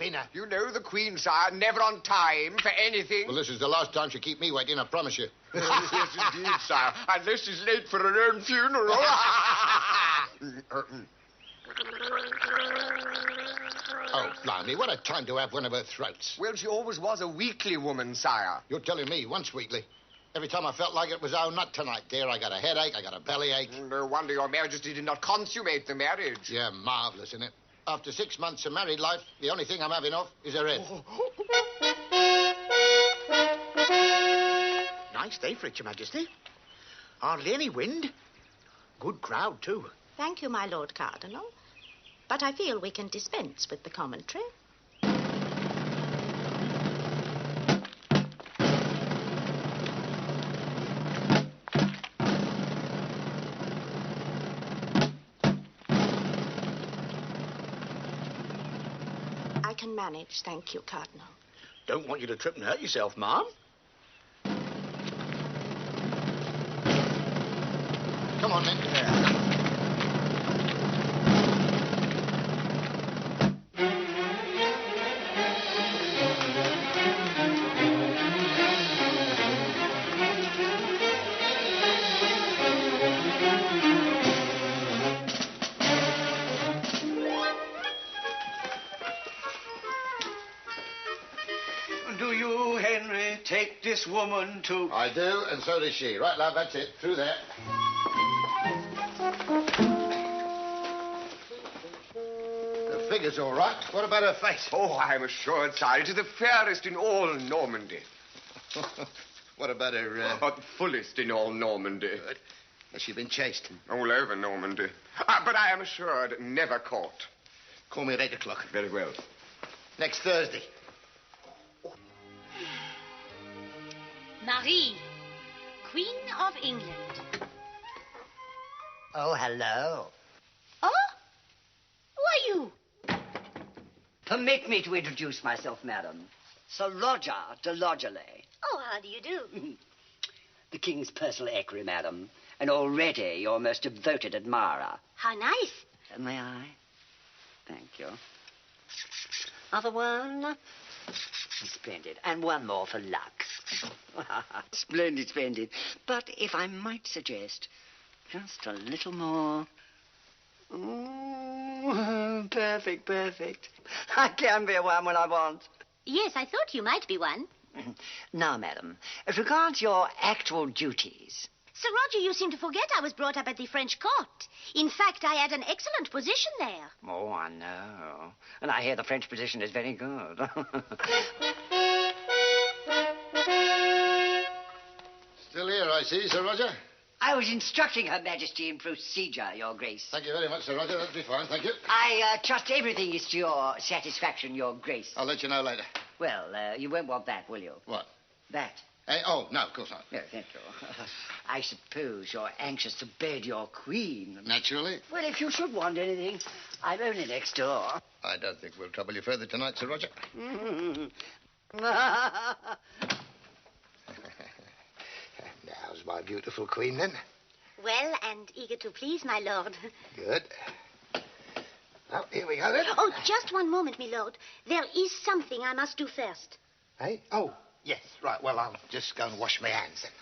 dinner. You know the Queen, sire, never on time for anything. Well, this is the last time she'll keep me waiting, I promise you. Yes, indeed, sire. Unless she's late for her own funeral. Oh, blimey, what a time to have one of her throats. Well, she always was a weekly woman, sire. You're telling me once weekly. Every time I felt like it was, oh, not tonight, dear. I got a headache, I got a bellyache. No wonder your Majesty did not consummate the marriage. Yeah, marvellous, isn't it? After 6 months of married life, the only thing I'm having off is her head. Nice day for it, Your Majesty. Hardly any wind. Good crowd, too. Thank you, my Lord Cardinal. But I feel we can dispense with the commentary. I can manage, thank you, Cardinal. Don't want you to trip and hurt yourself, Ma'am. Come on, then. Do you, Henry, take this woman to... I do, and so does she. Right, love, that's it. Through there. The figure's all right. What about her face? Oh, I'm assured, sire, it is the fairest in all Normandy. What about her, The fullest in all Normandy. Good. Has she been chased? All over Normandy. But I am assured, never caught. Call me at 8 o'clock. Very well. Next Thursday. Marie, Queen of England. Oh, hello. Oh? Who are you? Permit me to introduce myself, madam. Sir Roger de Lodgerley. Oh, how do you do? The King's personal equerry, madam. And already your most devoted admirer. How nice. May I? Thank you. Other one? Splendid. And one more for luck. Splendid, splendid. But if I might suggest, just a little more. Ooh, perfect, perfect. I can be one when I want. Yes, I thought you might be one. Now, madam, as regards your actual duties. Sir Roger, you seem to forget I was brought up at the French court. In fact, I had an excellent position there. Oh, I know. And I hear the French position is very good. Still here, I see, Sir Roger. I was instructing Her Majesty in procedure, Your Grace. Thank you very much, Sir Roger. That'll be fine, thank you. I trust everything is to your satisfaction, Your Grace. I'll let you know later. Well, you won't want that, will you? What? That. Oh, no, of course not. No, thank you. I suppose you're anxious to bed your queen. Naturally. Well, if you should want anything, I'm only next door. I don't think we'll trouble you further tonight, Sir Roger. Now's my beautiful queen, then. Well, and eager to please, my lord. Good. Well, here we go, then. Oh, just one moment, my lord. There is something I must do first. Hey? Oh, yes. Right, well, I'll just go and wash my hands, then.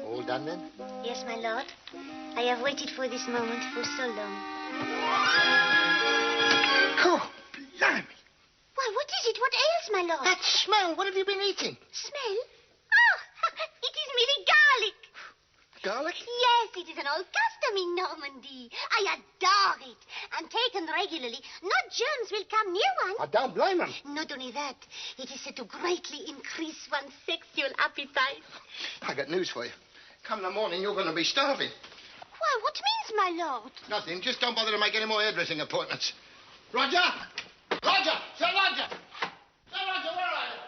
All done, then? Yes, my lord. I have waited for this moment for so long. Oh, blimey. Why, what is it? What ails, my lord? That smell. What have you been eating? Smell? Oh, it is merely garlic. Garlic? Yes, it is an old custom in Normandy. I adore it. And taken regularly, no germs will come near one. I don't blame them. Not only that, it is said to greatly increase one's sexual appetite. I got news for you. Come in the morning, you're going to be starving. Why, what means, my lord? Nothing. Just don't bother to make any more hairdressing appointments. Roger! Roger! Sir Roger! Sir Roger, where are you?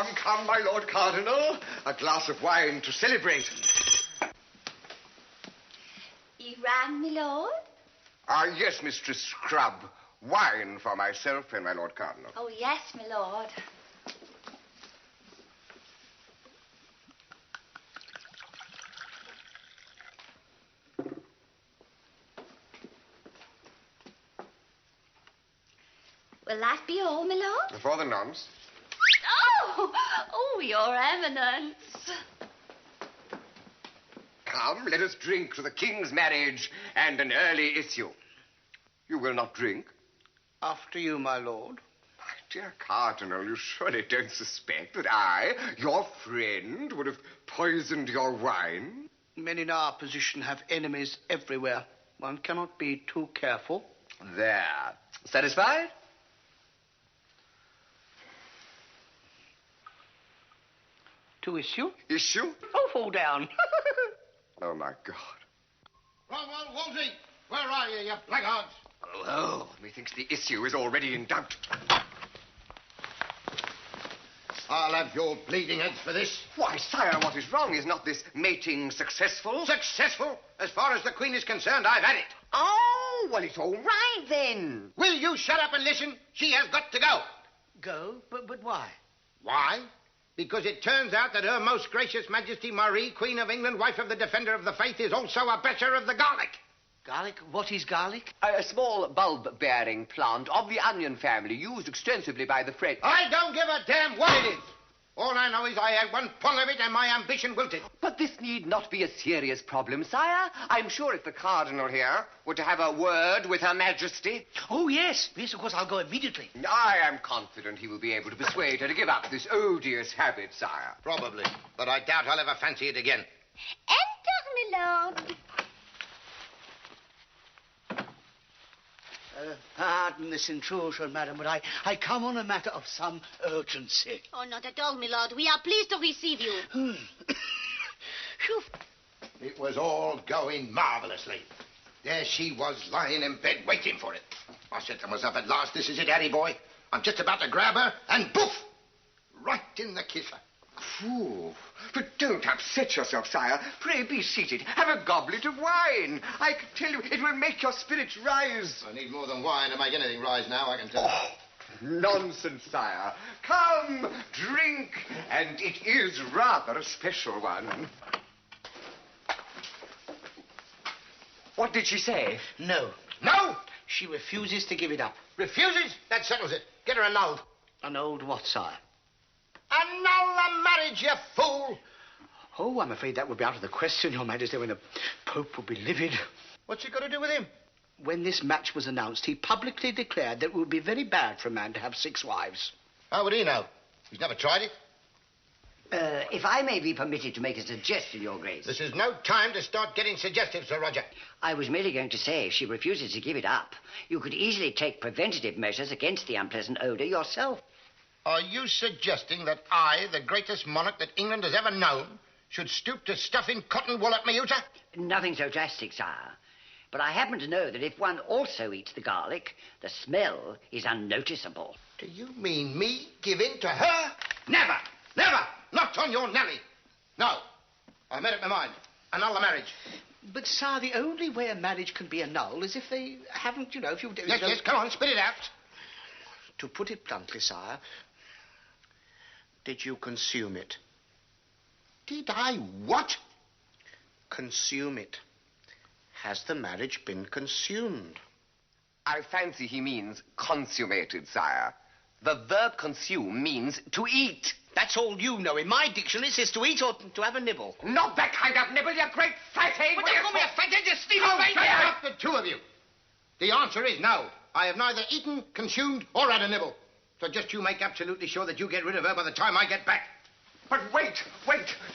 Come, come, my Lord Cardinal. A glass of wine to celebrate. You rang, my lord? Yes, Mistress Scrub. Wine for myself and my Lord Cardinal. Oh, yes, my lord. Will that be all, my lord? For the nonce. Oh, your eminence. Come, let us drink to the king's marriage and an early issue. You will not drink? After you, my lord. My dear Cardinal, you surely don't suspect that I, your friend, would have poisoned your wine? Men in our position have enemies everywhere. One cannot be too careful. There. Satisfied? To issue? Issue? Oh, fall down. Oh, my God. Cromwell, Wolsey, where are you blackguards? Oh, methinks the issue is already in doubt. I'll have your bleeding heads for this. Why, sire, what is wrong? Is not this mating successful? Successful? As far as the Queen is concerned, I've had it. Oh, well, it's all right then. Will you shut up and listen? She has got to go. Go? But why? Why? Because it turns out that Her Most Gracious Majesty Marie, Queen of England, wife of the Defender of the Faith, is also a basher of the garlic. Garlic? What is garlic? A small bulb-bearing plant of the onion family used extensively by the French. I don't give a damn what it is. All I know is I had one pull of it and my ambition wilted. But this need not be a serious problem, sire. I'm sure if the cardinal here were to have a word with Her Majesty... Oh, yes. Yes, of course, I'll go immediately. I am confident he will be able to persuade her to give up this odious habit, sire. Probably. But I doubt I'll ever fancy it again. Enter, my lord. Pardon this intrusion, madam, but I come on a matter of some urgency. Oh, not at all, my lord. We are pleased to receive you. Phew. It was all going marvelously. There she was lying in bed waiting for it. I said to myself, at last, this is it, Harry boy. I'm just about to grab her, and poof! Right in the kisser. Phew. But don't upset yourself, sire. Pray be seated. Have a goblet of wine. I can tell you, it will make your spirits rise. I need more than wine to make anything rise now, I can tell you. Nonsense, sire. Come, drink. And it is rather a special one. What did she say? No. No! She refuses to give it up. Refuses? That settles it. Get her annulled. Annulled what, sire? Annul the marriage, you fool! Oh, I'm afraid that would be out of the question, Your Majesty, when the Pope would be livid. What's it got to do with him? When this match was announced, he publicly declared that it would be very bad for a man to have 6 wives. How would he know? He's never tried it. If I may be permitted to make a suggestion, Your Grace. This is no time to start getting suggestive, Sir Roger. I was merely going to say, if she refuses to give it up, you could easily take preventative measures against the unpleasant odour yourself. Are you suggesting that I, the greatest monarch that England has ever known, should stoop to stuffing cotton wool at Miuta? Nothing so drastic, sire. But I happen to know that if one also eats the garlic, the smell is unnoticeable. Do you mean me give in to her? Never! Never! Not on your Nelly! No. I've made up my mind. Annul the marriage. But, sire, the only way a marriage can be annulled is if they haven't, if you... Yes, come on, spit it out. To put it bluntly, sire, did you consume it? Did I what? Consume it. Has the marriage been consumed? I fancy he means consummated, sire. The verb consume means to eat. That's all you know. In my dictionary, it says to eat or to have a nibble. Not that kind of nibble, you great fatty. What do you call me a fathead, you Stephen Shut up, the two of you. The answer is no. I have neither eaten, consumed, or had a nibble. So just you make absolutely sure that you get rid of her by the time I get back. But wait.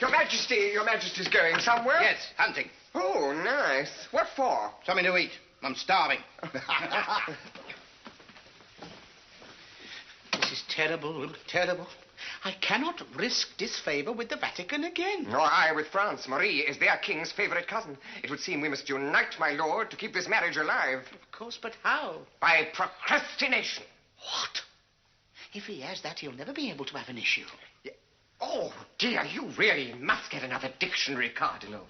Your Majesty's going somewhere? Yes, hunting. Oh, nice. What for? Something to eat. I'm starving. This is terrible, terrible. I cannot risk disfavor with the Vatican again. Nor I with France. Marie is their king's favorite cousin. It would seem we must unite, my lord, to keep this marriage alive. Of course, but how? By procrastination. What? If he has that, he'll never be able to have an issue. Oh, dear, you really must get another dictionary, Cardinal.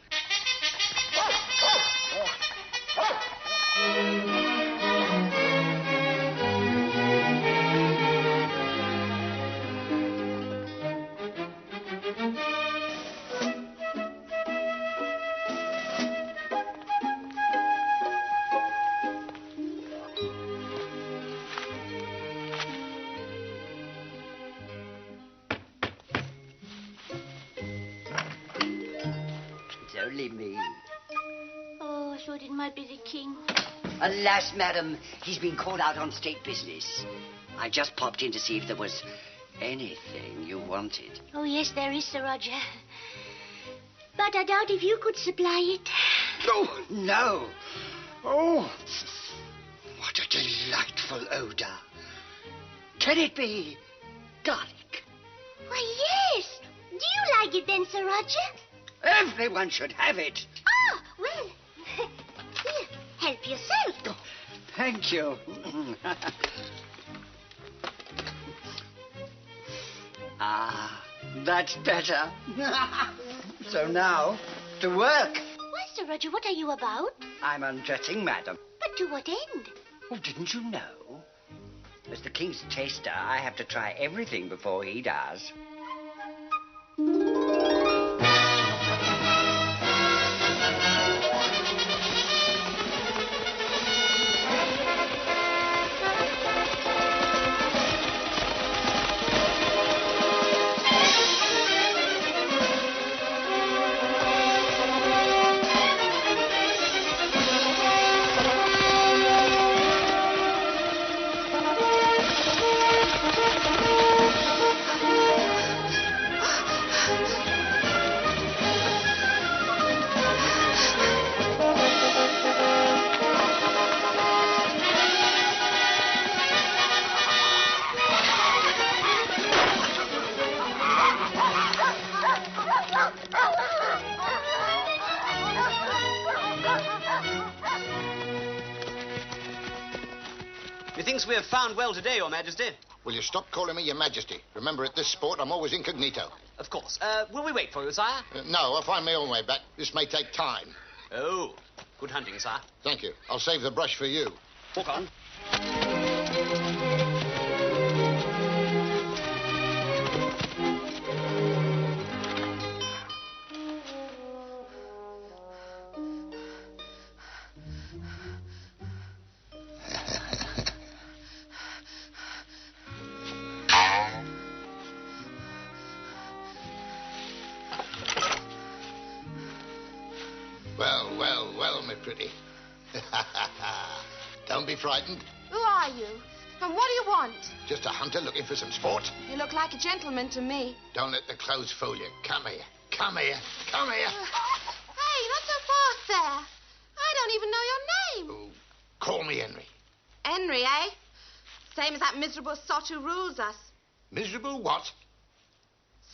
It's only me. Oh, I thought it might be the king. Alas, madam, he's been called out on state business. I just popped in to see if there was anything you wanted. Oh, yes, there is, Sir Roger. But I doubt if you could supply it. Oh, no. Oh, what a delightful odor. Can it be garlic? Why, yes. Do you like it then, Sir Roger? Everyone should have it. Ah, well. Here, help yourself. Oh, thank you. Ah, that's better. So now, to work. Why, Sir Roger, what are you about? I'm undressing, madam. But to what end? Oh, didn't you know? As the king's taster, I have to try everything before he does. Methinks we have found well today, Your Majesty. Will you stop calling me Your Majesty? Remember, at this sport, I'm always incognito. Of course. Will we wait for you, sire? No, I'll find my own way back. This may take time. Oh, good hunting, sire. Thank you. I'll save the brush for you. Walk on. Well, my pretty. Don't be frightened. Who are you? And what do you want? Just a hunter looking for some sport. You look like a gentleman to me. Don't let the clothes fool you. Come here. Come here. Come here. Hey, not so fast there. I don't even know your name. Oh, call me Henry. Henry, eh? Same as that miserable sot who rules us. Miserable what?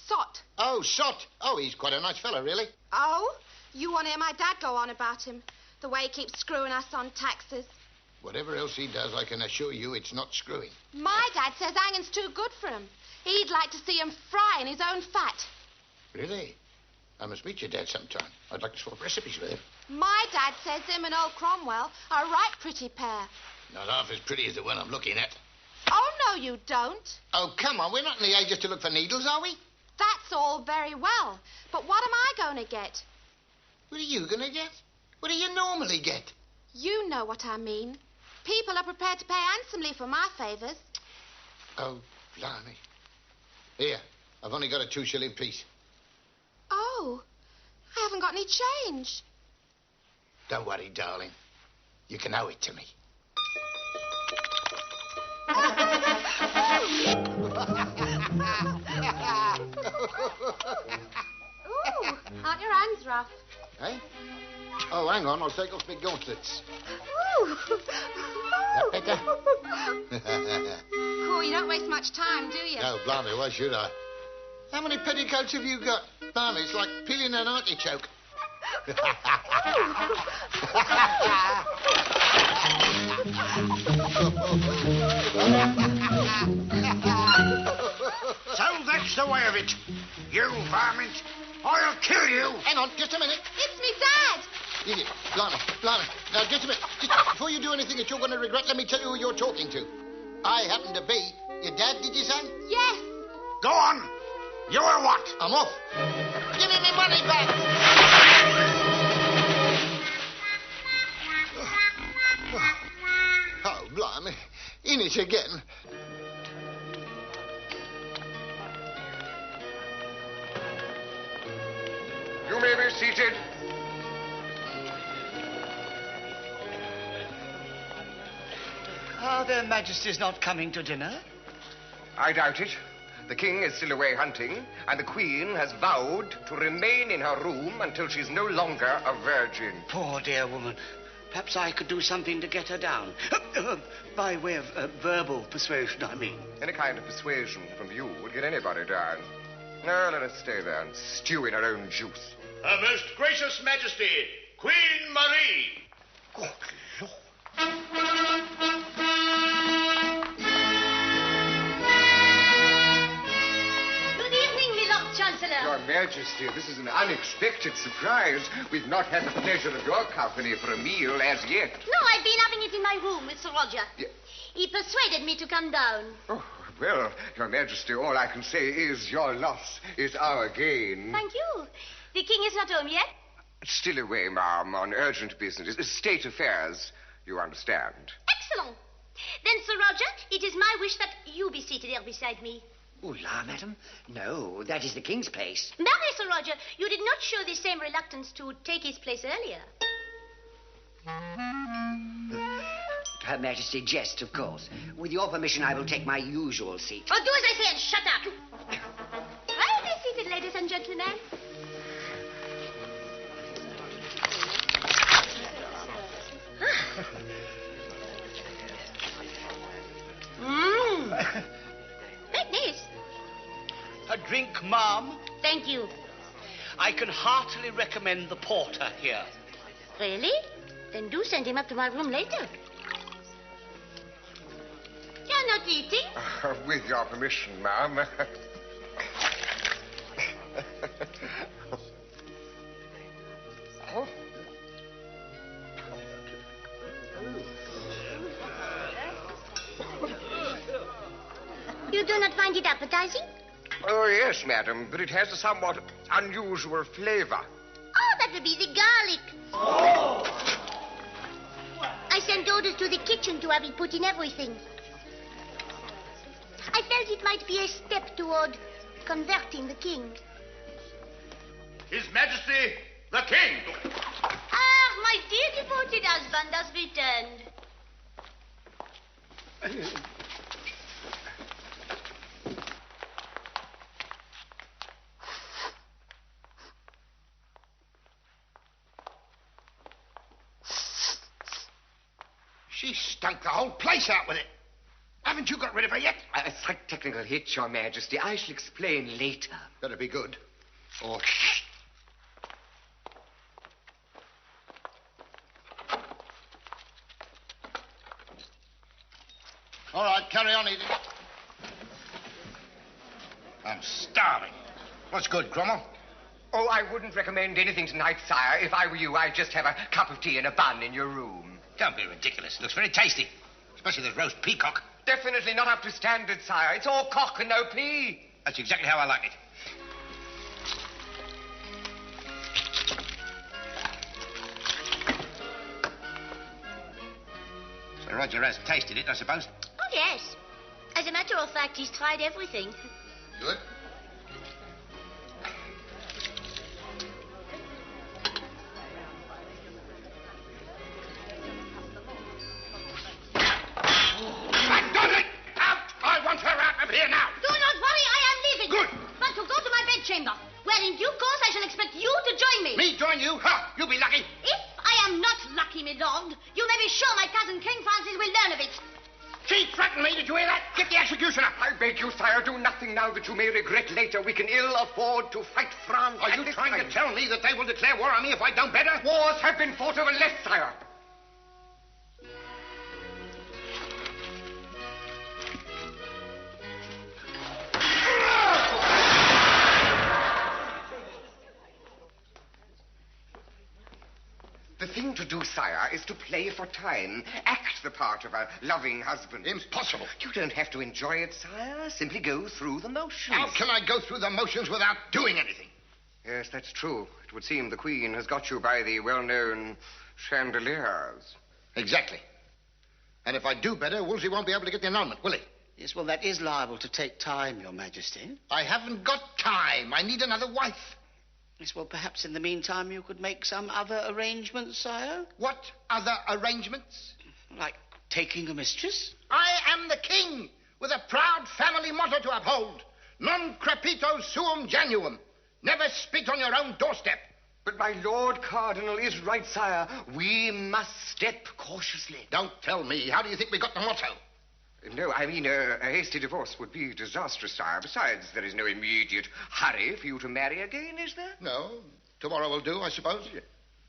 Sot. Oh, Sot. Oh, he's quite a nice fellow, really. Oh? You want to hear my dad go on about him? The way he keeps screwing us on taxes. Whatever else he does, I can assure you it's not screwing. My dad says hanging's too good for him. He'd like to see him fry in his own fat. Really? I must meet your dad sometime. I'd like to swap recipes with him. My dad says him and old Cromwell are a right pretty pair. Not half as pretty as the one I'm looking at. Oh, no, you don't. Oh, come on. We're not in the ages to look for needles, are we? That's all very well. But what am I going to get? What are you going to get? What do you normally get? You know what I mean. People are prepared to pay handsomely for my favours. Oh, blimey. Here, I've only got a 2-shilling piece. Oh, I haven't got any change. Don't worry, darling. You can owe it to me. Ooh, aren't your hands rough? Eh? Oh, hang on. I'll take off my gauntlets. Ooh. That better? Cool, you don't waste much time, do you? No, blimey, why should I? How many petticoats have you got? Blimey, it's like peeling an artichoke. So that's the way of it. You varmint! I'll kill you! Hang on, just a minute. It's me, Dad. Idiot. Blimey. Now, just a minute. Just before you do anything that you're going to regret, let me tell you who you're talking to. I happen to be your dad, did you say? Yes. Go on. You are what? I'm off. Give me my money back. Oh, blimey. In it again. You may be seated. Are their Majesties not coming to dinner? I doubt it. The king is still away hunting, and the queen has vowed to remain in her room until she's no longer a virgin. Poor dear woman. Perhaps I could do something to get her down. By way of verbal persuasion, I mean. Any kind of persuasion from you would get anybody down. No, let us stay there and stew in our own juice. Her Most Gracious Majesty, Queen Marie. Good Lord. Good evening, my Lord Chancellor. Your Majesty, this is an unexpected surprise. We've not had the pleasure of your company for a meal as yet. No, I've been having it in my room with Sir Roger. He persuaded me to come down. Oh, well, Your Majesty, all I can say is your loss is our gain. Thank you. The king is not home yet? Still away, ma'am, on urgent business. State affairs, you understand. Excellent. Then, Sir Roger, it is my wish that you be seated here beside me. Oh, la, madam. No, that is the king's place. Marry, Sir Roger, you did not show the same reluctance to take his place earlier. Her Majesty jests, of course. With your permission, I will take my usual seat. Oh, do as I say and shut up. Well, be seated, ladies and gentlemen. Like this. A drink, ma'am? Thank you. I can heartily recommend the porter here. Really? Then do send him up to my room later. You're not eating? With your permission, ma'am. Oh. You do not find it appetizing? Oh, yes, madam, but it has a somewhat unusual flavor. Oh, that would be the garlic. Oh! I sent orders to the kitchen to have it put in everything. I felt it might be a step toward converting the king. His Majesty, the King. Ah, my dear devoted husband has returned. She stunk the whole place out with it. Haven't you got rid of her yet? A slight technical hitch, Your Majesty. I shall explain later. Better be good. Or... All right, carry on eating. I'm starving. What's good, Cromwell? Oh, I wouldn't recommend anything tonight, sire. If I were you, I'd just have a cup of tea and a bun in your room. Don't be ridiculous. It looks very tasty. Especially this roast peacock. Definitely not up to standard, sire. It's all cock and no pea. That's exactly how I like it. Sir Roger has tasted it, I suppose. Oh, yes. As a matter of fact, he's tried everything. Good. Here now. Do not worry, I am leaving. Good. But to go to my bedchamber, where in due course I shall expect you to join me. Me join you? Ha! You'll be lucky. If I am not lucky, my lord, you may be sure my cousin King Francis will learn of it. She threatened me. Did you hear that? Get the executioner. I beg you, sire, do nothing now that you may regret later. We can ill afford to fight France. Are you trying to tell me that they will declare war on me if I don't better? Wars have been fought over less, sire. play for time. Act the part of a loving husband. Impossible. You don't have to enjoy it, sire. Simply go through the motions. How can I go through the motions without doing anything? Yes, that's true. It would seem the Queen has got you by the well-known chandeliers. Exactly. And if I do better, Wolsey won't be able to get the annulment, will he? Yes, well, that is liable to take time, Your Majesty. I haven't got time. I need another wife. Yes, well, perhaps in the meantime you could make some other arrangements, sire? What other arrangements? Like taking a mistress? I am the king, with a proud family motto to uphold. Non crepito suum genuum. Never spit on your own doorstep. But my Lord Cardinal is right, sire. We must step cautiously. Don't tell me. How do you think we got the motto? No, I mean, a hasty divorce would be disastrous, sire. Besides, there is no immediate hurry for you to marry again, is there? No. Tomorrow will do, I suppose.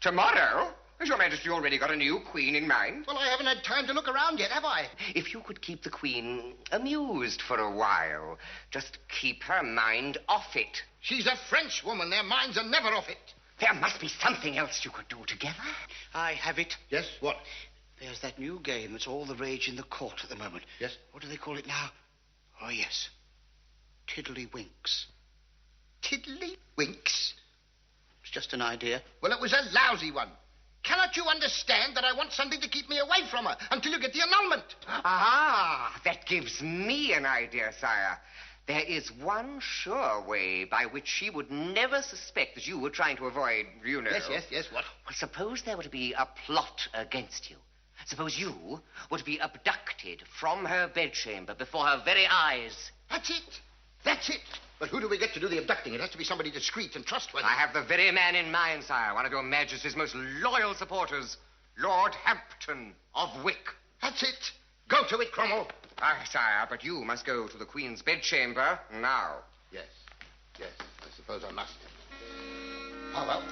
Tomorrow? Has Your Majesty already got a new queen in mind? Well, I haven't had time to look around yet, have I? If you could keep the queen amused for a while, just keep her mind off it. She's a French woman. Their minds are never off it. There must be something else you could do together. I have it. Yes, what? There's that new game that's all the rage in the court at the moment. Yes? What do they call it now? Oh, yes. Tiddlywinks. Tiddlywinks? It's just an idea. Well, it was a lousy one. Cannot you understand that I want something to keep me away from her until you get the annulment? Ah, that gives me an idea, sire. There is one sure way by which she would never suspect that you were trying to avoid, you know. Yes, what? Well, suppose there were to be a plot against you. Suppose you were to be abducted from her bedchamber before her very eyes. That's it. But who do we get to do the abducting? It has to be somebody discreet and trustworthy. I have the very man in mind, sire. One of Your Majesty's most loyal supporters, Lord Hampton of Wick. That's it. Go to it, Cromwell. Aye, sire, but you must go to the Queen's bedchamber now. Yes, I suppose I must. Oh, well.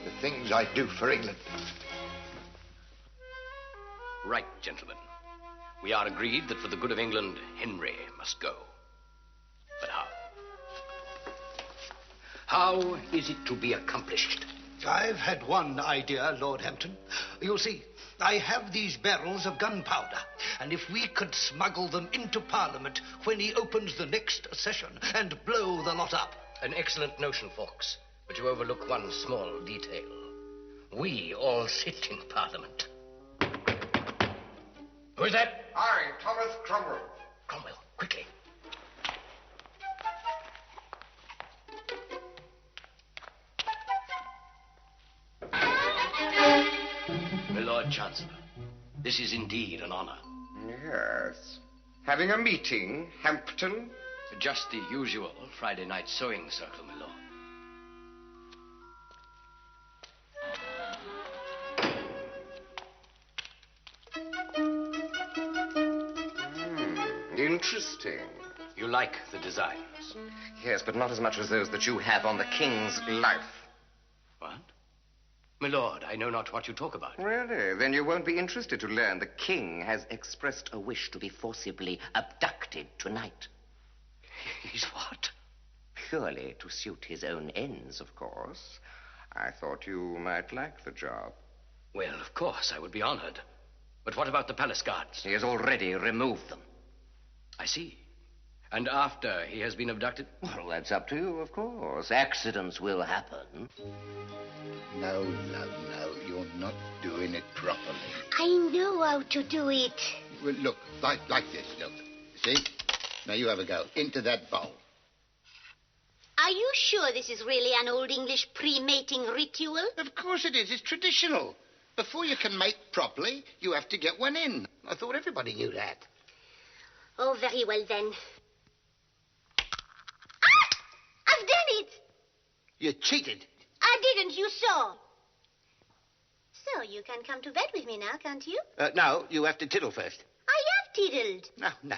The things I do for England. Right, gentlemen. We are agreed that for the good of England, Henry must go. But how? How is it to be accomplished? I've had one idea, Lord Hampton. You see, I have these barrels of gunpowder, and if we could smuggle them into Parliament when he opens the next session and blow the lot up. An excellent notion, Fawkes, but you overlook one small detail. We all sit in Parliament. Who is that? I, Thomas Cromwell. Cromwell, quickly. My Lord Chancellor, this is indeed an honor. Yes. Having a meeting, Hampton? Just the usual Friday night sewing circle, my lord. Interesting. You like the designs? Yes, but not as much as those that you have on the king's life. What? My lord, I know not what you talk about. Really? Then you won't be interested to learn the king has expressed a wish to be forcibly abducted tonight. He's what? Purely to suit his own ends, of course. I thought you might like the job. Well, of course, I would be honored. But what about the palace guards? He has already removed them. I see. And after he has been abducted? Well, that's up to you, of course. Accidents will happen. No. You're not doing it properly. I know how to do it. Well, look, like this, look. See? Now you have a go. Into that bowl. Are you sure this is really an old English pre-mating ritual? Of course it is. It's traditional. Before you can mate properly, you have to get one in. I thought everybody knew that. Oh, very well then. Ah! I've done it! You cheated. I didn't, you saw. So you can come to bed with me now, can't you? No, you have to tiddle first. I have tiddled. No.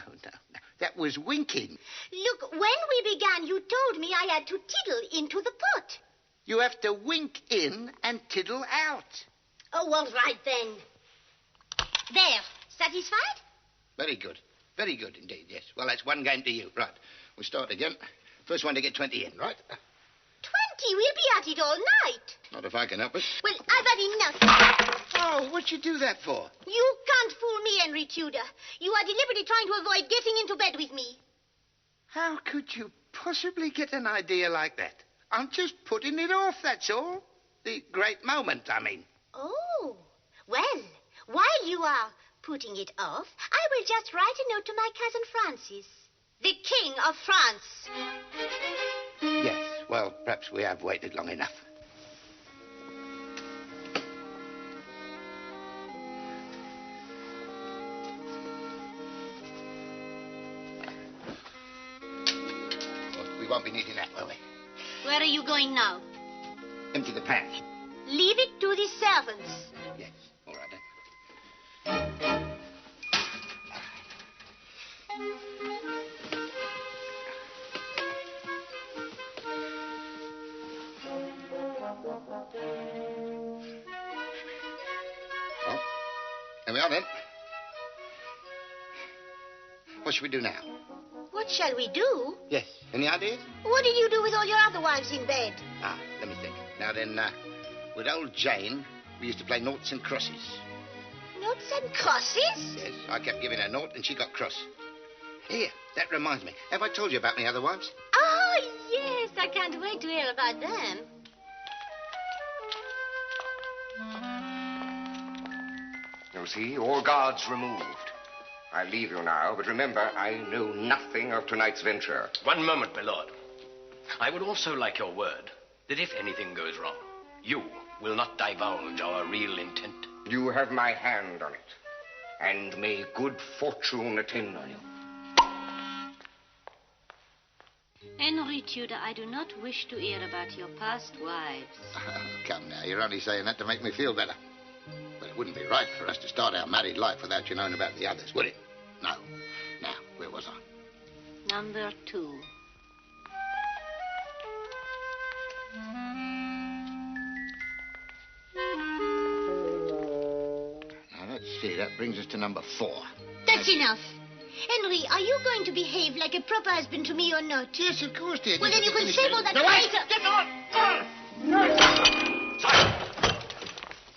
That was winking. Look, when we began, you told me I had to tiddle into the pot. You have to wink in and tiddle out. Oh, all right then. There. Satisfied? Very good. Very good indeed, yes. Well, that's one game to you. Right. We'll start again. First one to get 20 in, right? Majesty, we'll be at it all night. Not if I can help it. Well, I've had enough. Oh, what'd you do that for? You can't fool me, Henry Tudor. You are deliberately trying to avoid getting into bed with me. How could you possibly get an idea like that? I'm just putting it off, that's all. The great moment, I mean. Oh, well, while you are putting it off, I will just write a note to my cousin Francis, the King of France. Yes, well, perhaps we have waited long enough. Well, we won't be needing that, will we? Where are you going now? Empty the pans. Leave it to the servants. Yes, all right then. Well, here we are then. What should we do now? What shall we do? Yes, any ideas? What did you do with all your other wives in bed? Ah, let me think. Now then, with old Jane, we used to play noughts and crosses. Noughts and crosses? Yes, I kept giving her nought and she got cross. Here, that reminds me. Have I told you about my other wives? Oh, yes. I can't wait to hear about them. You see, all guards removed. I leave you now, but remember, I know nothing of tonight's venture. One moment, my lord. I would also like your word that if anything goes wrong, you will not divulge our real intent. You have my hand on it. And may good fortune attend on you. Henry Tudor, I do not wish to hear about your past wives. Come now, you're only saying that to make me feel better. But it wouldn't be right for us to start our married life without you knowing about the others, would it? No. Now, where was I? Number 2. Now, let's see. That brings us to number 4. That's enough. Henry, are you going to behave like a proper husband to me or not? Yes, of course, dear. Well, then you can say more that No, wait! later.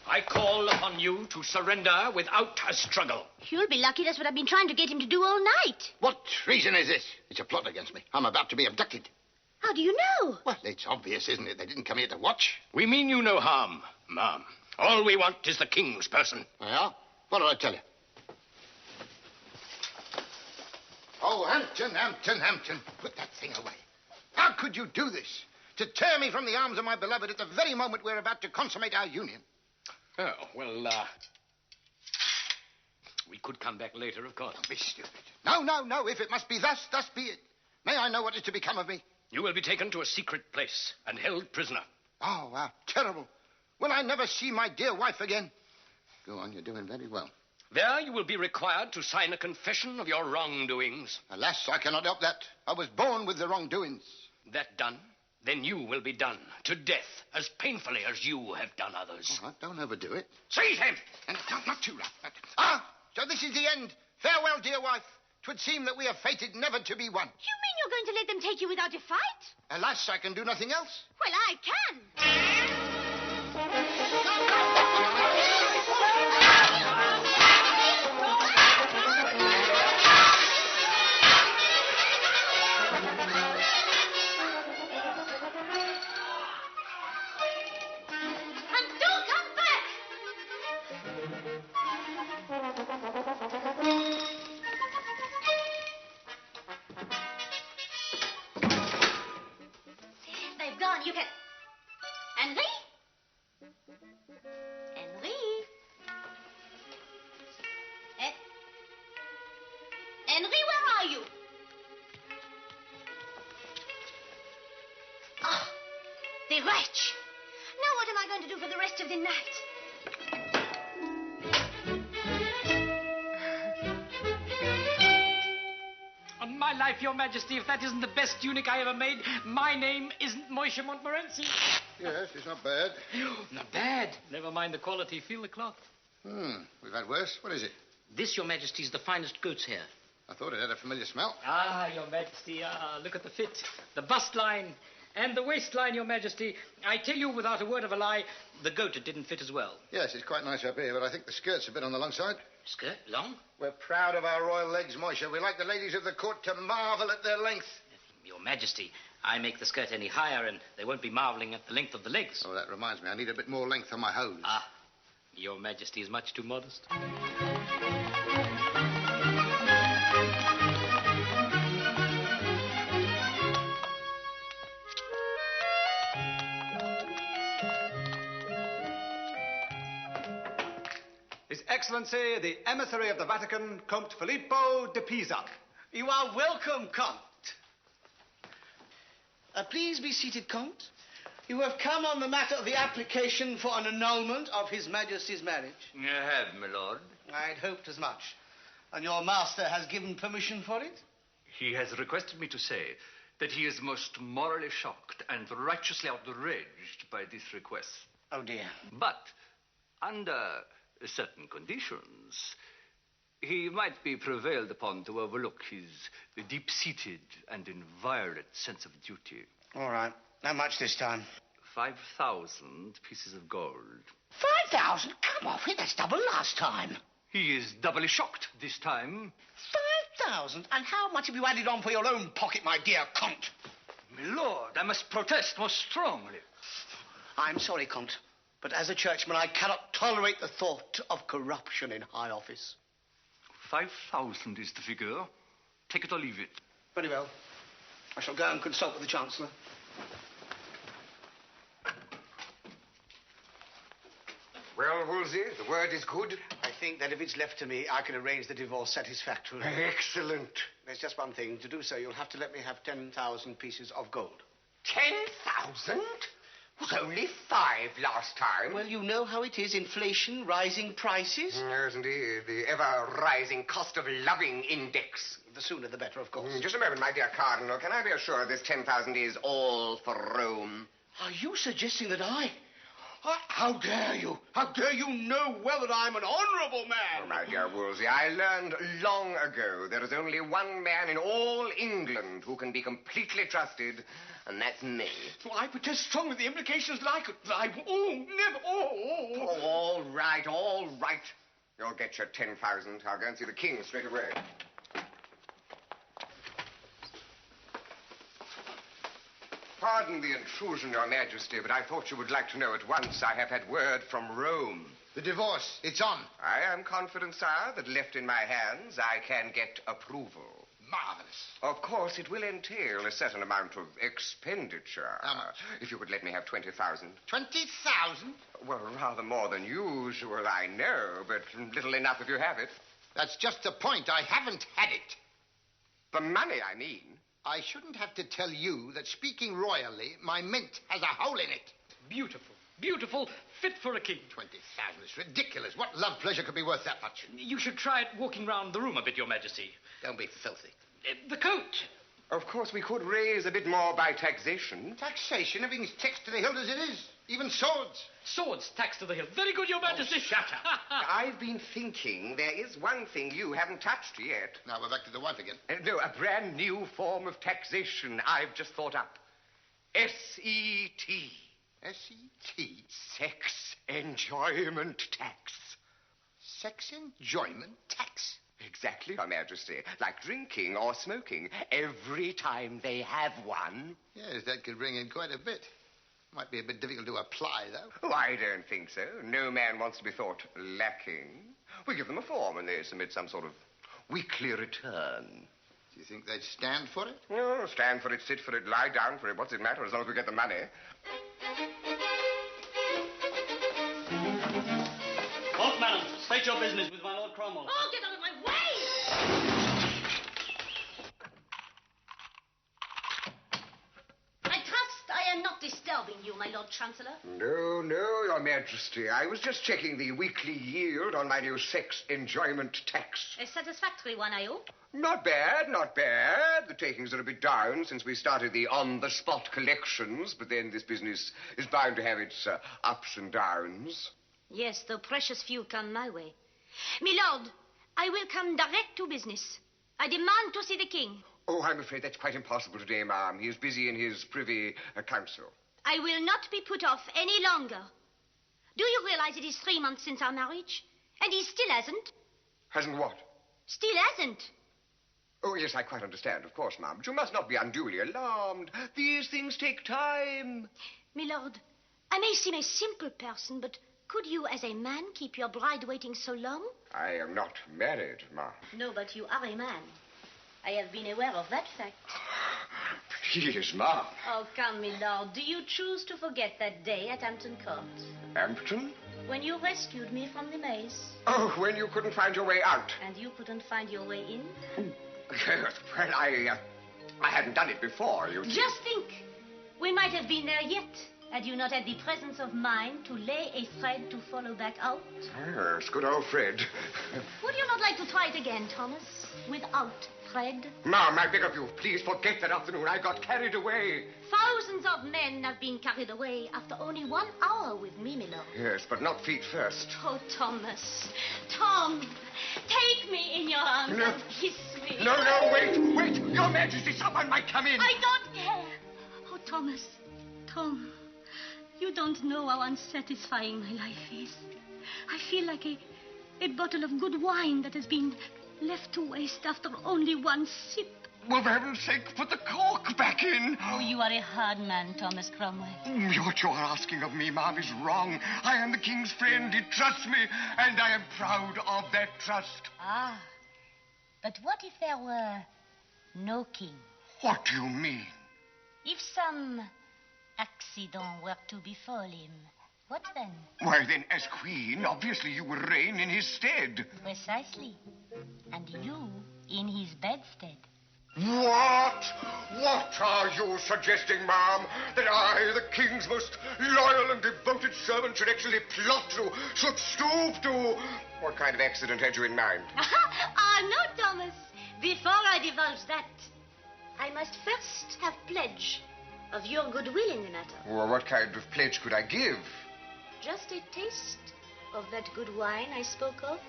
I call upon you to surrender without a struggle. You'll be lucky. That's what I've been trying to get him to do all night. What treason is this? It's a plot against me. I'm about to be abducted. How do you know? Well, it's obvious, isn't it? They didn't come here to watch. We mean you no harm, ma'am. All we want is the king's person. Yeah? What did I tell you? Oh, Hampton. Put that thing away. How could you do this? To tear me from the arms of my beloved at the very moment we're about to consummate our union. Oh, well, we could come back later, of course. Don't be stupid. No. If it must be thus be it. May I know what is to become of me? You will be taken to a secret place and held prisoner. Oh, how terrible. Will I never see my dear wife again? Go on, you're doing very well. There you will be required to sign a confession of your wrongdoings. Alas, I cannot help that. I was born with the wrongdoings. That done, then you will be done to death as painfully as you have done others. All right, don't overdo it. Seize him! And not too rough. So this is the end. Farewell, dear wife. 'Twould seem that we are fated never to be one. You mean you're going to let them take you without a fight? Alas, I can do nothing else. Well, I can. They've gone. You can... Henry? Henry, where are you? Oh, the wretch. Now what am I going to do for the rest of the night? On my life, Your Majesty, if that isn't the best tunic I ever made, my name isn't Moishe Montmorency. Yes, it's not bad. Not bad. Never mind the quality. Feel the cloth. We've had worse. What is it? This, Your Majesty, is the finest goat's hair. I thought it had a familiar smell. Ah, Your Majesty, look at the fit, the bust line, And the waistline, Your Majesty, I tell you without a word of a lie, the goat didn't fit as well. Yes, it's quite nice up here, but I think the skirt's a bit on the long side. Skirt? Long? We're proud of our royal legs, Moisha. We like the ladies of the court to marvel at their length. Your Majesty, I make the skirt any higher and they won't be marveling at the length of the legs. Oh, that reminds me. I need a bit more length on my hose. Ah, Your Majesty is much too modest. His Excellency, the emissary of the Vatican, Comte Filippo de Pisa. You are welcome, Comte. Please be seated, Comte. You have come on the matter of the application for an annulment of His Majesty's marriage. I have, my lord. I'd hoped as much. And your master has given permission for it? He has requested me to say that he is most morally shocked and righteously outraged by this request. Oh, dear. But under certain conditions, he might be prevailed upon to overlook his deep-seated and inviolate sense of duty. All right. How much this time? 5,000 pieces of gold. 5,000? Come off it. That's double last time. He is doubly shocked this time. 5,000? And how much have you added on for your own pocket, my dear Comte? My lord, I must protest most strongly. I'm sorry, Comte, but as a churchman, I cannot tolerate the thought of corruption in high office. 5,000 is the figure. Take it or leave it. Very well. I shall go and consult with the Chancellor. Well, Wolsey, the word is good. I think that if it's left to me, I can arrange the divorce satisfactorily. Excellent. There's just one thing. To do so, you'll have to let me have 10,000 pieces of gold. 10,000? Was only 5 last time. Well, you know how it is. Inflation, rising prices. Yes, indeed. The ever-rising cost of loving index. The sooner the better, of course. Just a moment, my dear Cardinal. Can I be assured this 10,000 is all for Rome? Are you suggesting that I... How dare you? How dare you know well that I'm an honorable man? Oh, my dear Wolsey, I learned long ago there is only one man in all England who can be completely trusted, and that's me. Well, I protest strongly the implications that I could... Oh, never... Oh, all right, all right. You'll get your 10,000. I'll go and see the king straight away. Pardon the intrusion, Your Majesty, but I thought you would like to know at once I have had word from Rome. The divorce, it's on. I am confident, sire, that left in my hands, I can get approval. Marvelous. Of course, it will entail a certain amount of expenditure. How much? If you could let me have 20,000. 20,000? Well, rather more than usual, I know, but little enough if you have it. That's just the point. I haven't had it. The money, I mean. I shouldn't have to tell you that, speaking royally, my mint has a hole in it. Beautiful. Beautiful. Fit for a king. 20,000. It's ridiculous. What love pleasure could be worth that much? You should try it walking round the room a bit, Your Majesty. Don't be filthy. The coat. Of course, we could raise a bit more by taxation. Taxation? Everything's taxed to the hilt as it is. Even swords. Swords taxed to the hilt. Very good, Your Majesty. Oh, shut up. I've been thinking there is one thing you haven't touched yet. Now we're back to the wife again. No, a brand new form of taxation I've just thought up. S-E-T. S-E-T? Sex enjoyment tax. Sex enjoyment tax? Exactly, Your Majesty. Like drinking or smoking. Every time they have one. Yes, that could bring in quite a bit. Might be a bit difficult to apply, though. Oh, I don't think so. No man wants to be thought lacking. We give them a form and they submit some sort of weekly return. Do you think they'd stand for it? No, stand for it, sit for it, lie down for it. What's it matter as long as we get the money? Halt, madam. State your business with my Lord Cromwell. Oh, get out of my way! I trust I am not disturbing you, my Lord Chancellor. No, no, Your Majesty. I was just checking the weekly yield on my new sex enjoyment tax. A satisfactory one, I hope. Not bad, not bad. The takings are a bit down since we started the on-the-spot collections, but then this business is bound to have its ups and downs. Yes, though precious few come my way. My lord, I will come direct to business. I demand to see the king. Oh, I'm afraid that's quite impossible today, ma'am. He is busy in his privy council. I will not be put off any longer. Do you realize it is 3 months since our marriage? And he still hasn't. Hasn't what? Still hasn't. Oh, yes, I quite understand, of course, ma'am. But you must not be unduly alarmed. These things take time. Milord, I may seem a simple person, but could you, as a man, keep your bride waiting so long? I am not married, ma'am. No, but you are a man. I have been aware of that fact. Please, ma'am. Oh, come, Milord. Do you choose to forget that day at Hampton Court? Hampton? When you rescued me from the maze. Oh, when you couldn't find your way out. And you couldn't find your way in? Yes, well, I hadn't done it before, you see. Just think. We might have been there yet, had you not had the presence of mind to lay a thread to follow back out. Yes, good old Fred. Would you not like to try it again, Thomas? Without thread? Ma'am, I beg of you, please forget that afternoon. I got carried away. Thousands of men have been carried away after only 1 hour with me, Milord. Yes, but not feet first. Oh, Thomas. Tom, take me in your arms and kiss me. No, wait. Your Majesty, someone might come in. I don't care. Oh, Thomas. Tom, you don't know how unsatisfying my life is. I feel like a bottle of good wine that has been left to waste after only 1 sip. Well, for heaven's sake, put the cork back in. Oh, you are a hard man, Thomas Cromwell. What you're asking of me, ma'am, is wrong. I am the king's friend. He trusts me, and I am proud of that trust. Ah, but what if there were no king? What do you mean? If some accident were to befall him, what then? Why, then, as queen, obviously you will reign in his stead. Precisely. And you in his bedstead. What? What are you suggesting, ma'am? That I, the king's most loyal and devoted servant, should actually plot to, should stoop to... What kind of accident had you in mind? No, Thomas. Before I divulge that, I must first have pledge of your goodwill in the matter. Well, what kind of pledge could I give? Just a taste of that good wine I spoke of.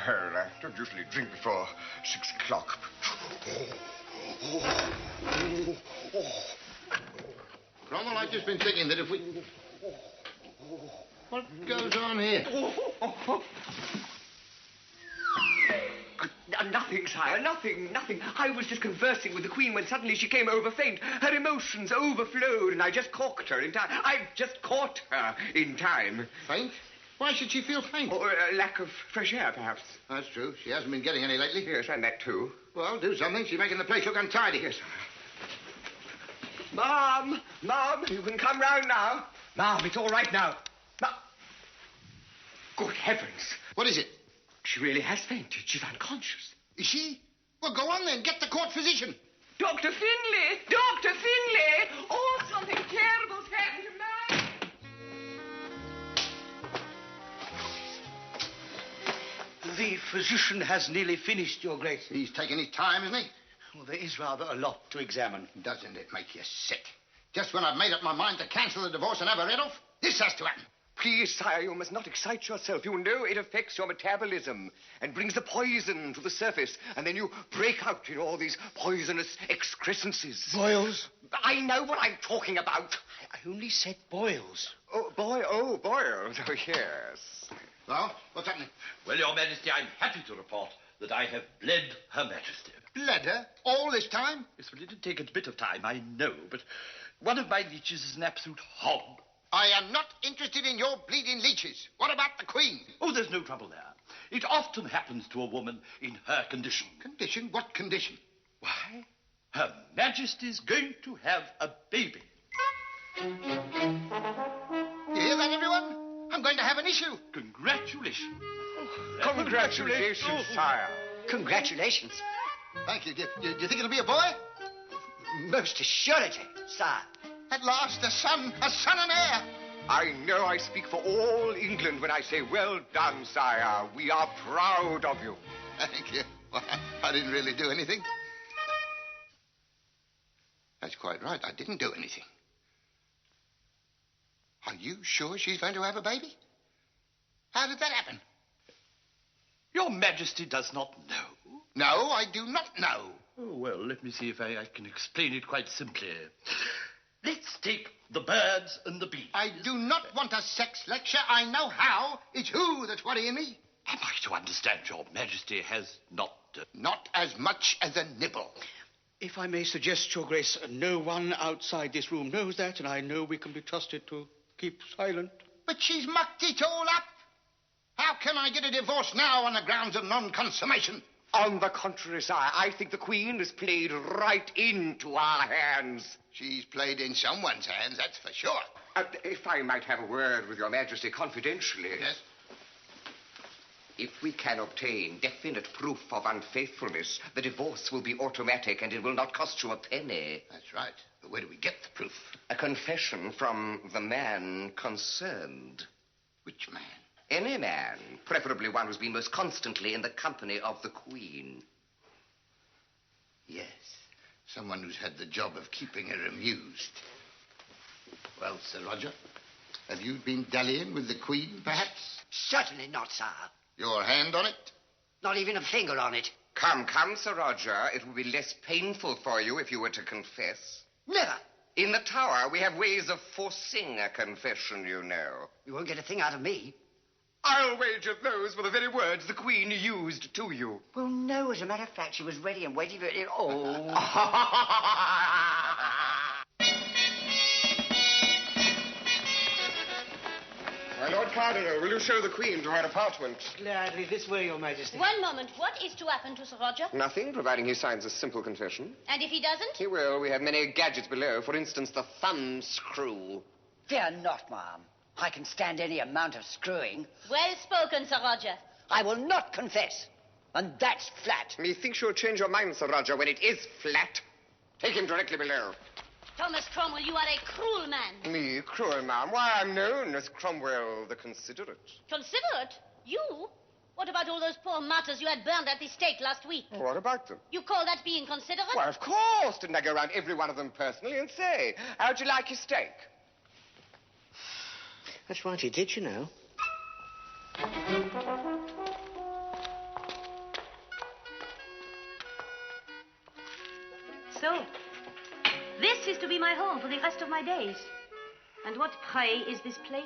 Well, I don't usually drink before 6 o'clock. Cromwell, I've just been thinking that if we... What goes on here? Nothing, sire, nothing. I was just conversing with the Queen when suddenly she came over faint. Her emotions overflowed, and I just corked her in time. I just caught her in time. Faint? Why should she feel faint? Or lack of fresh air, perhaps. That's true. She hasn't been getting any lately. Yes, and that too. Well, do something. She's making the place look untidy. Yes, sire. Mom, you can come round now. Mom, it's all right now. Good heavens. What is it? She really has fainted. She's unconscious. Is she? Well, go on then. Get the court physician. Dr. Finlay! Dr. Finlay! Oh, something terrible's happened to man. The physician has nearly finished, Your Grace. He's taking his time, isn't he? Well, there is rather a lot to examine. Doesn't it make you sick? Just when I've made up my mind to cancel the divorce and have her rid off, this has to happen. Please, sire, you must not excite yourself. You know it affects your metabolism and brings the poison to the surface, and then you break out in all these poisonous excrescences. Boils? I know what I'm talking about. I only said boils. Oh, boils. Oh, yes. Well, what's happening? Well, Your Majesty, I'm happy to report that I have bled Her Majesty. Bled her? All this time? Yes, well, it'll take a bit of time, I know, but one of my leeches is an absolute hog. I am not interested in your bleeding leeches. What about the Queen? Oh, there's no trouble there. It often happens to a woman in her condition. Condition? What condition? Why, Her Majesty's going to have a baby. You hear that, everyone? I'm going to have an issue. Congratulations. Congratulations, sire. Congratulations. Thank you. Do you think it'll be a boy? Most assuredly, sire. At last, a son and heir. I know I speak for all England when I say, well done, sire. We are proud of you. Thank you. Well, I didn't really do anything. That's quite right. I didn't do anything. Are you sure she's going to have a baby? How did that happen? Your Majesty does not know. No, I do not know. Oh, well, let me see if I can explain it quite simply. Let's take the birds and the bees. I do not want a sex lecture. I know how. It's who that's worrying me. Am I to understand Your Majesty has not... Not as much as a nibble. If I may suggest, Your Grace, no one outside this room knows that, and I know we can be trusted to keep silent. But she's mucked it all up. How can I get a divorce now on the grounds of non-consummation? On the contrary, sire, I think the Queen has played right into our hands. She's played in someone's hands, that's for sure. If I might have a word with Your Majesty confidentially. Yes? If we can obtain definite proof of unfaithfulness, the divorce will be automatic and it will not cost you a penny. That's right. But where do we get the proof? A confession from the man concerned. Which man? Any man, preferably one who's been most constantly in the company of the Queen. Yes, someone who's had the job of keeping her amused. Well, Sir Roger, have you been dallying with the Queen, perhaps? Certainly not, sire. Your hand on it? Not even a finger on it. Come, Sir Roger. It will be less painful for you if you were to confess. Never. In the Tower, we have ways of forcing a confession, you know. You won't get a thing out of me. I'll wager those were the very words the Queen used to you. Well, no, as a matter of fact, she was ready and waiting for it. Oh. My Lord Cardinal, will you show the Queen to her apartment? Gladly. This way, Your Majesty. One moment. What is to happen to Sir Roger? Nothing, providing he signs a simple confession. And if he doesn't? He will. We have many gadgets below. For instance, the thumb screw. Fear not, ma'am. I can stand any amount of screwing. Well spoken, Sir Roger. I will not confess. And that's flat. Methinks you'll change your mind, Sir Roger, when it is flat. Take him directly below. Thomas Cromwell, you are a cruel man. Me, cruel, ma'am? Why, I'm known as Cromwell the Considerate. Considerate? You? What about all those poor martyrs you had burned at the stake last week? What about them? You call that being considerate? Why, of course. Didn't I go around every one of them personally and say, how'd you like your steak? That's right, he did, you know. So, this is to be my home for the rest of my days. And what, pray, is this place?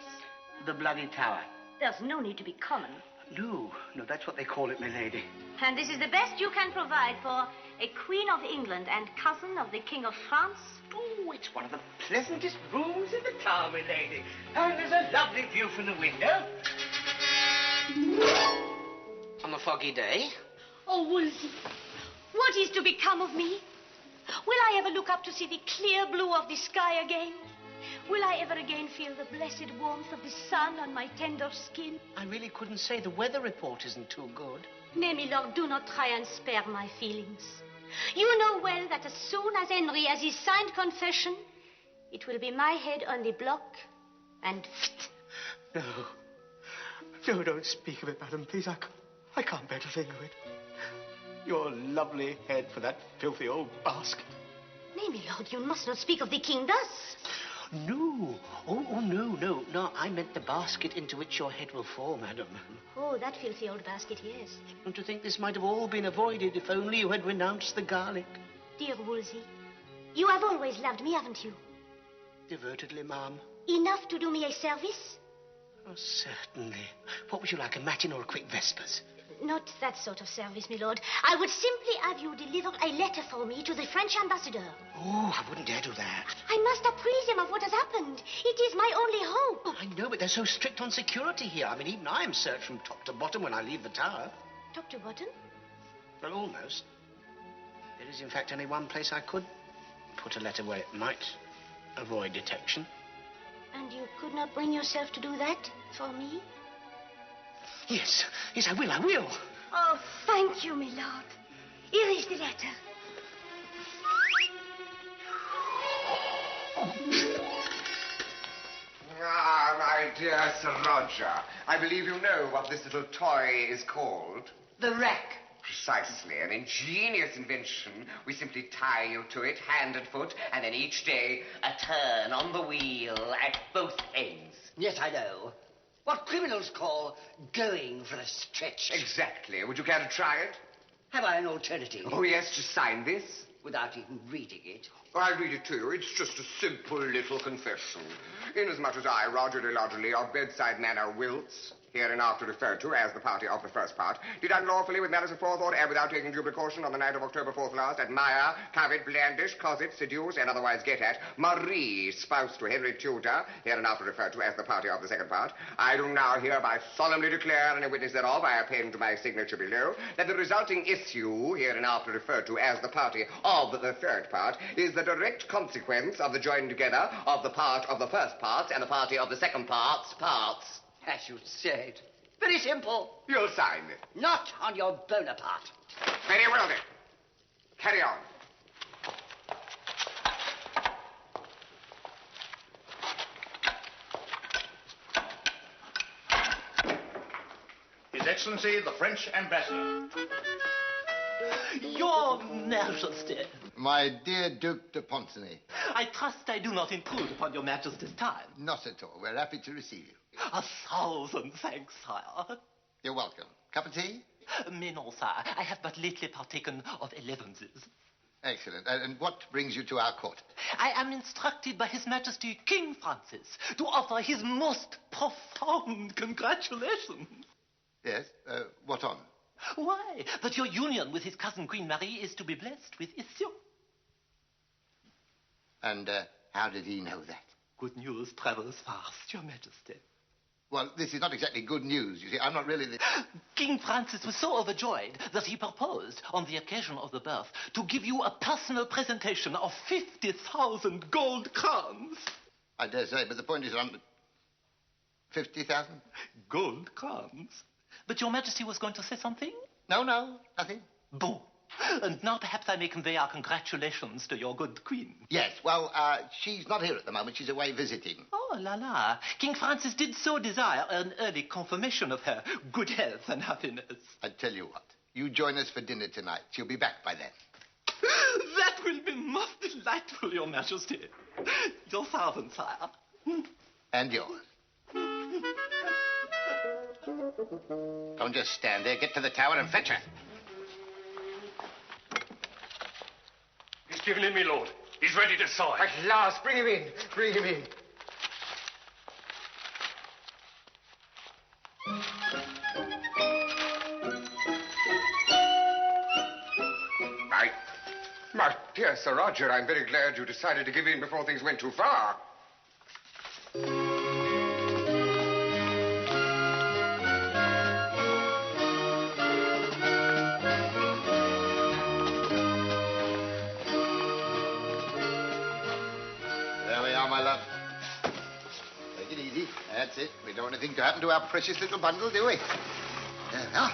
The Bloody Tower. There's no need to be common. No, that's what they call it, my lady. And this is the best you can provide for a Queen of England and cousin of the King of France? Oh, it's one of the pleasantest rooms in the tower, my lady. And there's a lovely view from the window. On a foggy day. Oh, Wolsey, what is to become of me? Will I ever look up to see the clear blue of the sky again? Will I ever again feel the blessed warmth of the sun on my tender skin? I really couldn't say. The weather report isn't too good. Nay, my lord, do not try and spare my feelings. You know well that as soon as Henry has his signed confession, it will be my head on the block and... No, don't speak of it, madam, please. I can't bear to think of it. Your lovely head for that filthy old basket. Nay, my lord, you must not speak of the king thus. No. Oh, no. I meant the basket into which your head will fall, madam. Oh, that filthy old basket, yes. Don't you think this might have all been avoided if only you had renounced the garlic? Dear Wolsey, you have always loved me, haven't you? Devotedly, ma'am. Enough to do me a service? Oh, certainly. What would you like, a matin or a quick vespers? Not that sort of service, my lord. I would simply have you deliver a letter for me to the French ambassador. Oh, I wouldn't dare do that. I must apprise him of what has happened. It is my only hope. Oh, I know, but they're so strict on security here. I mean, even I am searched from top to bottom when I leave the tower. Top to bottom? Well, almost. There is, in fact, only one place I could put a letter where it might avoid detection. And you could not bring yourself to do that for me? Yes, I will. Oh, thank you, my lord. Here is the letter. Ah, my dear Sir Roger, I believe you know what this little toy is called. The rack. Precisely, an ingenious invention. We simply tie you to it, hand and foot, and then each day a turn on the wheel at both ends. Yes, I know. What criminals call going for a stretch. Exactly. Would you care to try it? Have I an alternative? Oh, yes, just sign this. Without even reading it. I'll read it to you. It's just a simple little confession. Inasmuch as I, Roger de Lodgerley, of Bedside Manor, Wilts, hereinafter referred to as the party of the first part, did unlawfully, with malice aforethought, and without taking due precaution, on the night of October 4th last, admire, covet, blandish, cosset, seduce, and otherwise get at Marie, spouse to Henry Tudor, hereinafter referred to as the party of the second part. I do now hereby solemnly declare, and a witness thereof I append to my signature below, that the resulting issue, hereinafter referred to as the party of the third part, is the direct consequence of the joining together of the part of the first part and the party of the second parts. As you said. Very simple. You'll sign it. Not on your Bonaparte. Very well, then. Carry on. His Excellency, the French Ambassador. Your Majesty. My dear Duke de Pontigny. I trust I do not intrude upon your Majesty's time. Not at all. We're happy to receive you. 1,000 thanks, sire. You're welcome. Cup of tea? Mais non, sire. I have but lately partaken of 11s. Excellent. And what brings you to our court? I am instructed by His Majesty King Francis to offer his most profound congratulations. Yes? What on? Why, that your union with his cousin Queen Marie is to be blessed with issue. And how did he know that? Good news travels fast, Your Majesty. Well, this is not exactly good news. You see, I'm not really the... King Francis was so overjoyed that he proposed, on the occasion of the birth, to give you a personal presentation of 50,000 gold crowns. I dare say, but the point is, 50,000? Gold crowns? But Your Majesty was going to say something? No, nothing. Bon. And now perhaps I may convey our congratulations to your good queen. Yes, well, she's not here at the moment. She's away visiting. Oh, la la. King Francis did so desire an early confirmation of her good health and happiness. I tell you what, you join us for dinner tonight. She'll be back by then. That will be most delightful, Your Majesty. Your servant, sire. And yours. Don't just stand there. Get to the tower and fetch her. He's given in, me lord. He's ready to sign. At last. Bring him in. Bring him in. My dear Sir Roger, I'm very glad you decided to give in before things went too far. That's it. We don't want anything to happen to our precious little bundle, do we? There we are.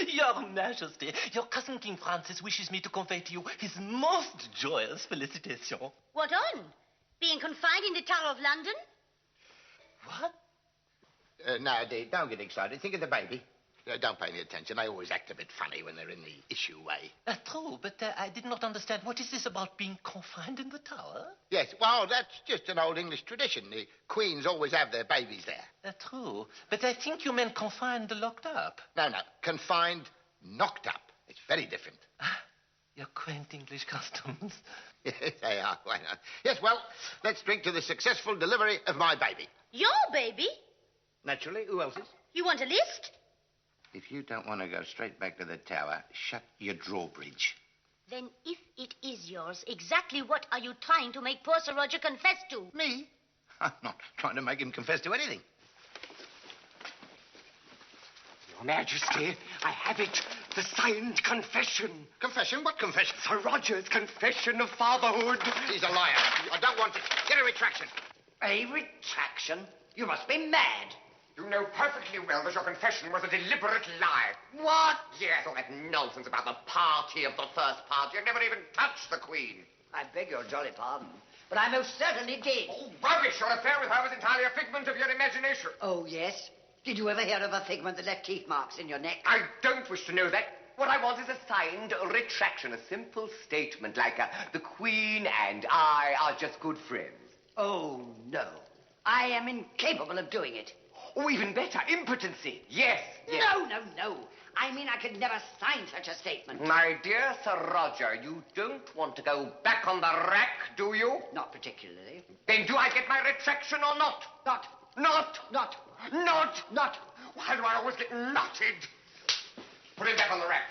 Your Majesty, your cousin King Francis wishes me to convey to you his most joyous felicitation. What on? Being confined in the Tower of London? What? Now, Dee, don't get excited. Think of the baby. Don't pay any attention. They always act a bit funny when they're in the issue way. True, but I did not understand. What is this about being confined in the tower? Yes, well, that's just an old English tradition. The queens always have their babies there. True, but I think you meant confined, locked up. No, confined, knocked up. It's very different. Your quaint English customs. Yes, they are. Why not? Yes, well, let's drink to the successful delivery of my baby. Your baby? Naturally. Who else's? You want a list? If you don't want to go straight back to the tower, shut your drawbridge. Then if it is yours, exactly what are you trying to make poor Sir Roger confess to? Me? I'm not trying to make him confess to anything. Your Majesty, I have it. The signed confession. Confession? What confession? Sir Roger's confession of fatherhood. He's a liar. I don't want it. Get a retraction. A retraction? You must be mad. You know perfectly well that your confession was a deliberate lie. What? Yes, all that nonsense about the party of the first part. You never even touched the Queen. I beg your jolly pardon, but I most certainly did. Oh, rubbish! Your affair with her was entirely a figment of your imagination. Oh, yes? Did you ever hear of a figment that left teeth marks in your neck? I don't wish to know that. What I want is a signed retraction, a simple statement like the Queen and I are just good friends. Oh, no. I am incapable of doing it. Or even better, impotency. Yes. No. I mean, I could never sign such a statement. My dear Sir Roger, you don't want to go back on the rack, do you? Not particularly. Then do I get my retraction or not? Not. Why do I always get knotted? Put him back on the rack.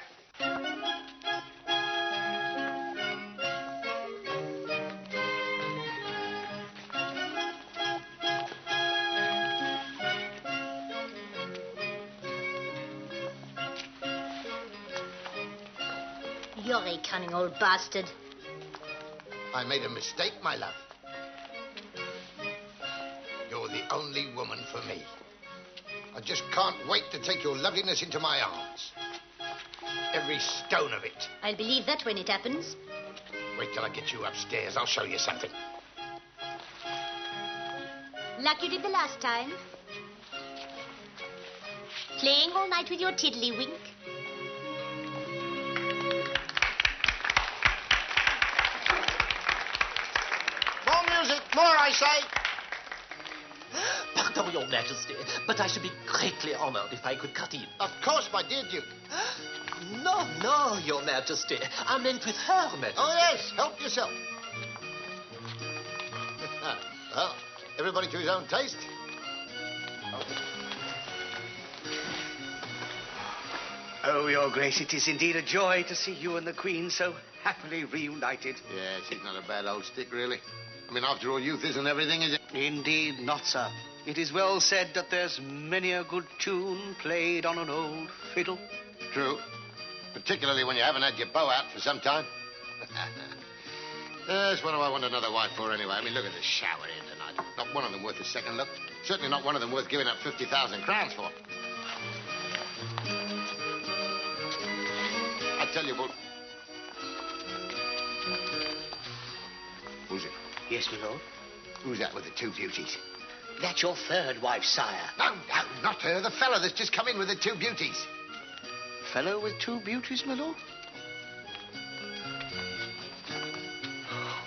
You're a cunning old bastard. I made a mistake, my love. You're the only woman for me. I just can't wait to take your loveliness into my arms. Every stone of it. I'll believe that when it happens. Wait till I get you upstairs. I'll show you something. Like you did the last time. Playing all night with your tiddlywink. More music, more, I say. Pardon, Your Majesty, but I should be greatly honored if I could cut in. Of course, my dear Duke. No, Your Majesty. I meant with Her Majesty. Oh, yes, help yourself. Well, everybody to his own taste. Oh, Your Grace, it is indeed a joy to see you and the Queen so happily reunited. Yes, she's not a bad old stick, really. I mean, after all, youth isn't everything, is it? Indeed not, sir. It is well said that there's many a good tune played on an old fiddle. True. Particularly when you haven't had your bow out for some time. Yes, what do I want another wife for, anyway? I mean, look at the shower here tonight. Not one of them worth a second look. Certainly not one of them worth giving up 50,000 crowns for. I tell you what. Who's it? Yes, my lord. Who's that with the two beauties? That's your third wife, sire. No, not her. The fellow that's just come in with the two beauties. Fellow with two beauties, my lord?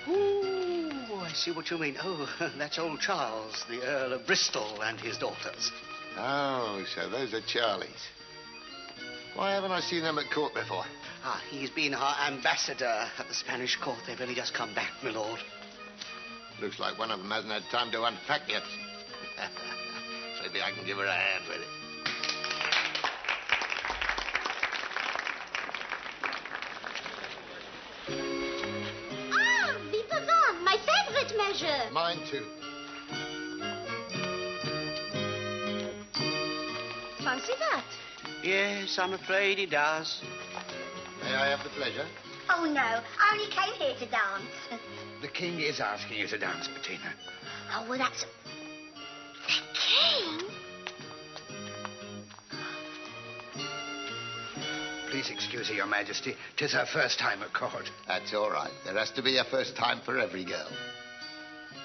Oh, I see what you mean. Oh, that's old Charles, the Earl of Bristol, and his daughters. Oh, so those are Charlie's. Why haven't I seen them at court before? He's been our ambassador at the Spanish court. They've only just come back, my lord. Looks like one of them hasn't had time to unpack yet. Maybe I can give her a hand with it. Ah, Vipavon, my favorite measure. Mine, too. Fancy that. Yes, I'm afraid he does. May I have the pleasure? Oh, no. I only came here to dance. The king is asking you to dance, Bettina. Oh, well, that's... The king? Please excuse her, Your Majesty. 'Tis her first time at court. That's all right. There has to be a first time for every girl.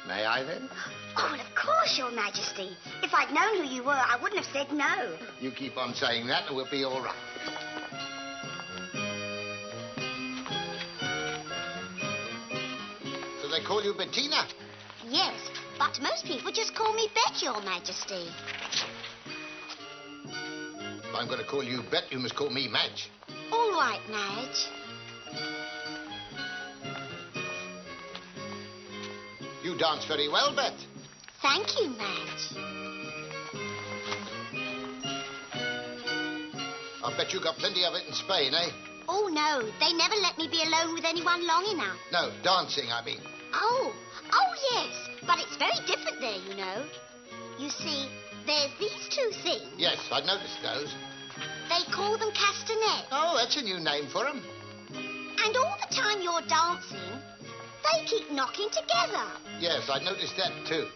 May I, then? Oh, well, of course, Your Majesty. If I'd known who you were, I wouldn't have said no. You keep on saying that and we'll be all right. So they call you Bettina? Yes, but most people just call me Bet, Your Majesty. If I'm going to call you Bet, you must call me Madge. All right, Madge. You dance very well, Bet. Thank you, Madge. I bet you got plenty of it in Spain, eh? Oh, no. They never let me be alone with anyone long enough. No, dancing, I mean. Oh, yes. But it's very different there, you know. You see, there's these two things. Yes, I've noticed those. They call them castanets. Oh, that's a new name for them. And all the time you're dancing, they keep knocking together. Yes, I noticed that, too.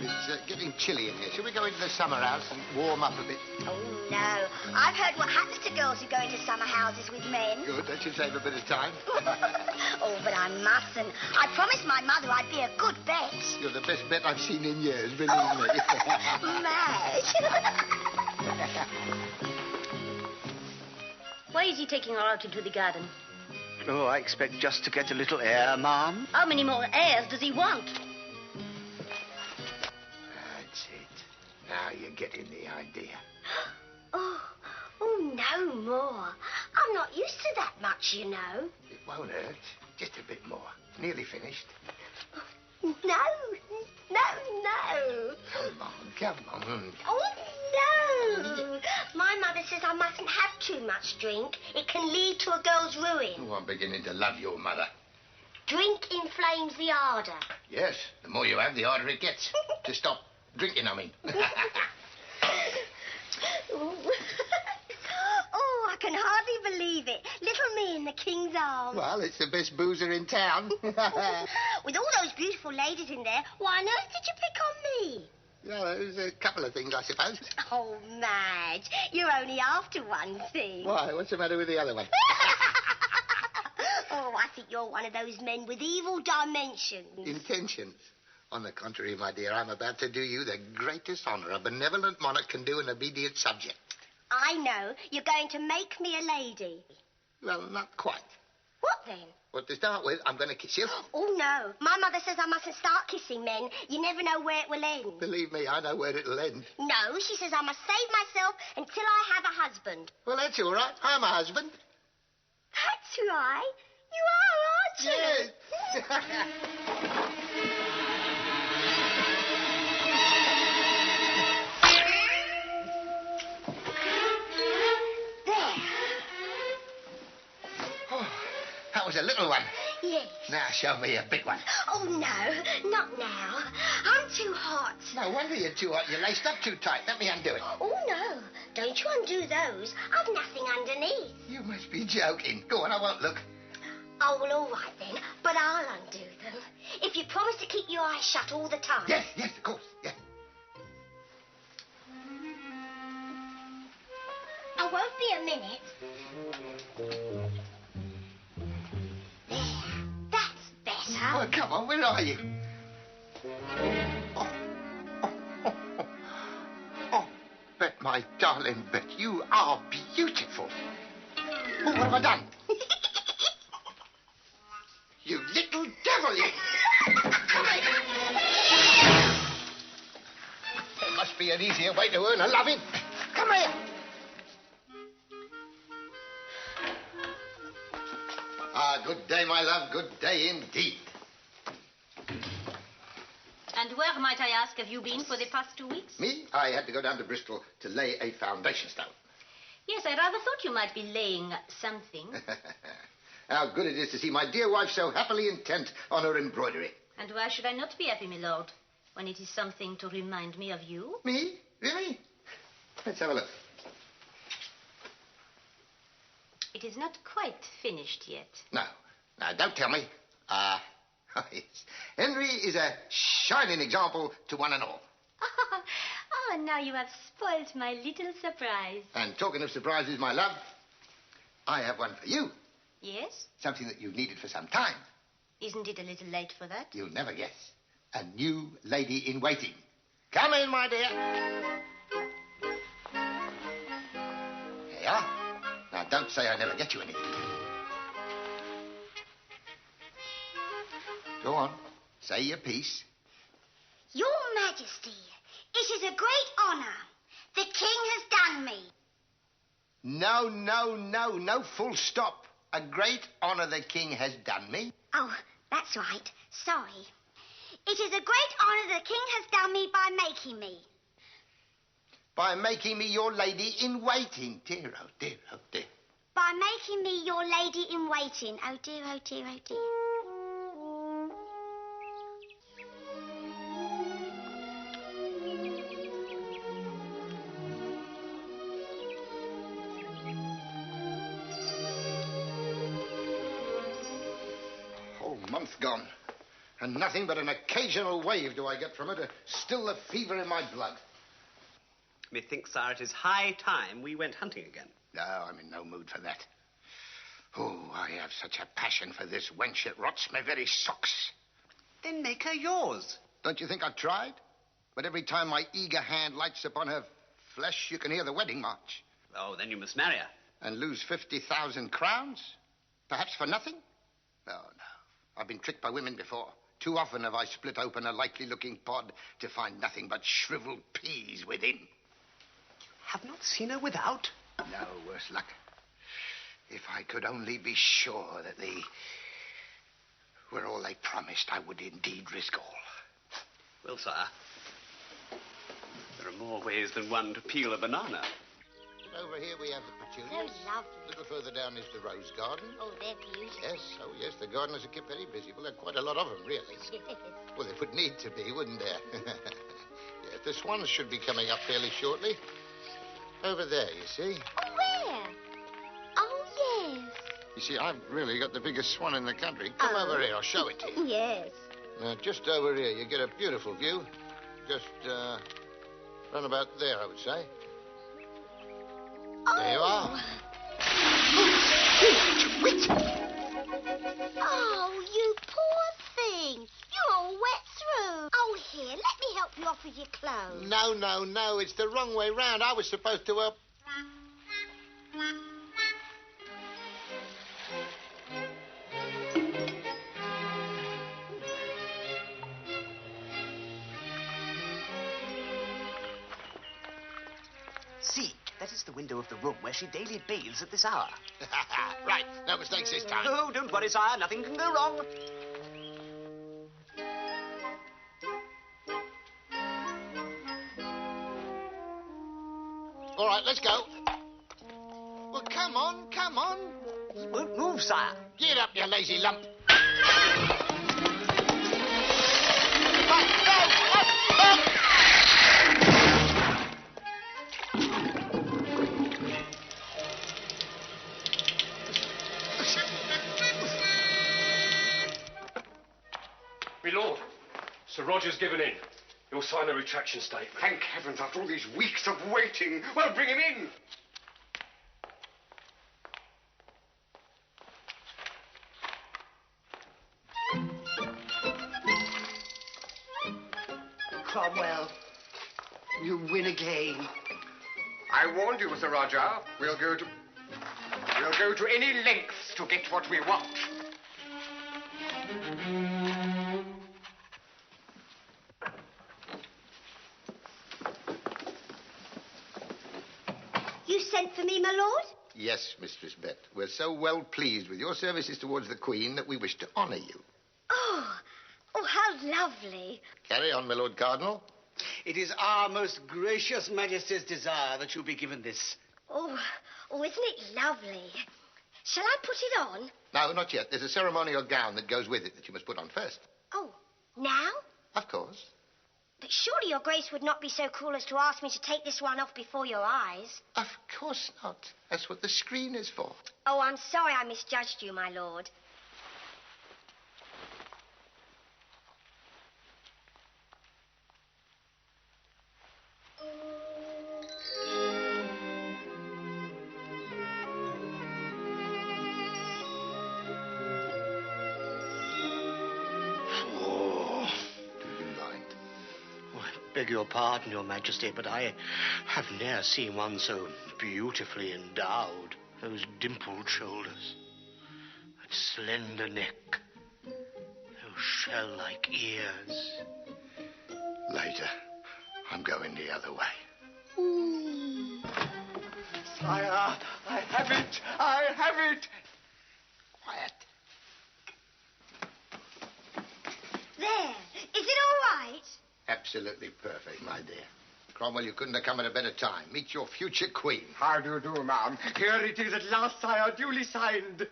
It's getting chilly in here. Shall we go into the summer house and warm up a bit? Oh, no. I've heard what happens to girls who go into summer houses with men. Good, that should save a bit of time. Oh, but I mustn't. I promised my mother I'd be a good bet. You're the best bet I've seen in years, believe me. Madge. Why is he taking her out into the garden? Oh, I expect just to get a little air, ma'am. How many more airs does he want? Now you're getting the idea. Oh, no more. I'm not used to that much, you know. It won't hurt. Just a bit more. Nearly finished. No. Come on. Oh, no. My mother says I mustn't have too much drink. It can lead to a girl's ruin. Oh, I'm beginning to love your mother. Drink inflames the ardour. Yes, the more you have, the harder it gets. To stop drinking, I mean. Oh, I can hardly believe it. Little me in the king's arms. Well, it's the best boozer in town. With all those beautiful ladies in there, why on earth did you pick on me? Well, there's a couple of things, I suppose. Oh, Madge, you're only after one thing. Why? What's the matter with the other one? Oh, I think you're one of those men with evil dimensions. Intentions. On the contrary, my dear, I'm about to do you the greatest honour a benevolent monarch can do an obedient subject. I know. You're going to make me a lady. Well, not quite. What then? Well, to start with, I'm going to kiss you. Oh, no. My mother says I mustn't start kissing men. You never know where it will end. Believe me, I know where it'll end. No, she says I must save myself until I have a husband. Well, that's all right. I'm a husband. That's right. You are, aren't you? Yes. That was a little one. Yes. Now show me a big one. Oh, no. Not now. I'm too hot. No wonder you're too hot. You're laced up too tight. Let me undo it. Oh, no. Don't you undo those. I've nothing underneath. You must be joking. Go on, I won't look. Oh, well, all right then. But I'll undo them. If you promise to keep your eyes shut all the time. Yes, of course. Yes. I won't be a minute. Oh, come on, where are you? Oh, Bet, my darling Bet, you are beautiful. Oh, what have I done? You little devil, you. Come here. There must be an easier way to earn a loving. Come here. Good day, my love. Good day indeed. And where, might I ask, have you been for the past 2 weeks? Me? I had to go down to Bristol to lay a foundation stone. Yes, I rather thought you might be laying something. How good it is to see my dear wife so happily intent on her embroidery. And why should I not be happy, my lord, when it is something to remind me of you? Me? Really? Let's have a look. It is not quite finished yet. No. Now, don't tell me. Yes. Henry is a shining example to one and all. Oh, now you have spoilt my little surprise. And talking of surprises, my love, I have one for you. Yes? Something that you've needed for some time. Isn't it a little late for that? You'll never guess. A new lady in waiting. Come in, my dear. There you are. Now, don't say I never get you anything. Go on. Say your piece. Your Majesty, it is a great honour. The King has done me. No, full stop. A great honour the King has done me. Oh, that's right. Sorry. It is a great honour the King has done me by making me. By making me your lady in waiting. Dear, oh dear, oh dear. By making me your lady in waiting. Oh dear, oh dear, oh dear. Month gone, and nothing but an occasional wave do I get from her to still the fever in my blood. Methinks, sire, it is high time we went hunting again. No, I'm in no mood for that. Oh, I have such a passion for this wench, it rots my very socks. Then make her yours. Don't you think I've tried? But every time my eager hand lights upon her flesh, you can hear the wedding march. Oh, then you must marry her. And lose 50,000 crowns? Perhaps for nothing? No. I've been tricked by women before. Too often have I split open a likely-looking pod to find nothing but shriveled peas within. Have not seen her without? No, worse luck. If I could only be sure that they were all they promised, I would indeed risk all. Well, sire, there are more ways than one to peel a banana. Over here we have the petunias. So lovely. A little further down is the rose garden. Oh, they're beautiful. Yes, the gardeners are kept very busy. Well, there are quite a lot of them, really. Yes. Well, there would need to be, wouldn't there? Yes, the swans should be coming up fairly shortly. Over there, you see. Oh, where? Oh, yes. You see, I've really got the biggest swan in the country. Come over here, I'll show it to you. Yes. Now, just over here, you get a beautiful view. Just, run about there, I would say. Oh. There you are. Oh, you poor thing. You're all wet through. Oh, here, let me help you off with your clothes. No. It's the wrong way round. I was supposed to, See, that is the window of the room where she daily bathes at this hour. Right, no mistakes this time. Oh, don't worry, sire. Nothing can go wrong. All right, let's go. Well, come on. Won't move, sire. Get up, you lazy lump. My lord, Sir Roger's given in. He'll sign a retraction statement. Thank heavens, after all these weeks of waiting. Well, bring him in. Cromwell, you win again. I warned you, Sir Roger. We'll go to any lengths to get what we want. You sent for me, my lord? Yes, Mistress Bet. We're so well pleased with your services towards the Queen that we wish to honor you. Oh, how lovely. Carry on, my Lord Cardinal. It is our most gracious Majesty's desire that you be given this. Oh, isn't it lovely? Shall I put it on? No, not yet. There's a ceremonial gown that goes with it that you must put on first. Oh, now? Of course. But surely your grace would not be so cruel as to ask me to take this one off before your eyes. Of course not. That's what the screen is for. Oh, I'm sorry I misjudged you, my lord. Beg your pardon, Your Majesty, but I have ne'er seen one so beautifully endowed. Those dimpled shoulders, that slender neck, those shell-like ears. Later. I'm going the other way. Sire, I have it. Quiet. There. Is it all right? Absolutely perfect, my dear. Cromwell, you couldn't have come at a better time. Meet your future queen. How do you do, ma'am? Here it is at last, sire, duly signed.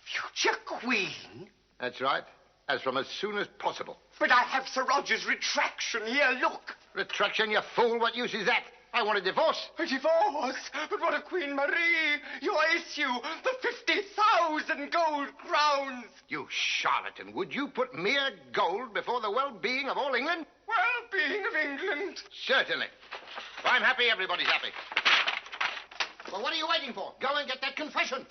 Future queen? That's right. As from as soon as possible. But I have Sir Roger's retraction. Here, look. Retraction, you fool. What use is that? I want a divorce. A divorce? But what of Queen Marie? Your issue, the 50,000 gold crowns. You charlatan. Would you put mere gold before the well-being of all England? Well-being of England? Certainly. If I'm happy, everybody's happy. Well, what are you waiting for? Go and get that confession.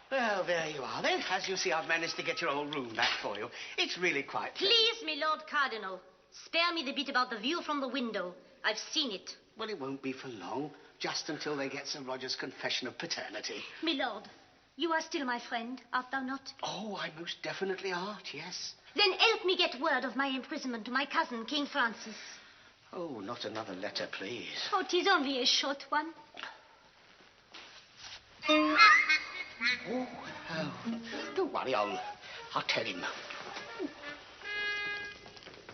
Well, there you are, then. As you see, I've managed to get your old room back for you. It's really quite pleasant. Please, me Lord Cardinal, spare me the bit about the view from the window. I've seen it. Well, it won't be for long. just until they get Sir Roger's confession of paternity. Milord, you are still my friend, art thou not? Oh, I most definitely art, yes. Then help me get word of my imprisonment to my cousin, King Francis. Oh, not another letter, please. Oh, 'tis only a short one. Oh, don't worry, I'll tell him.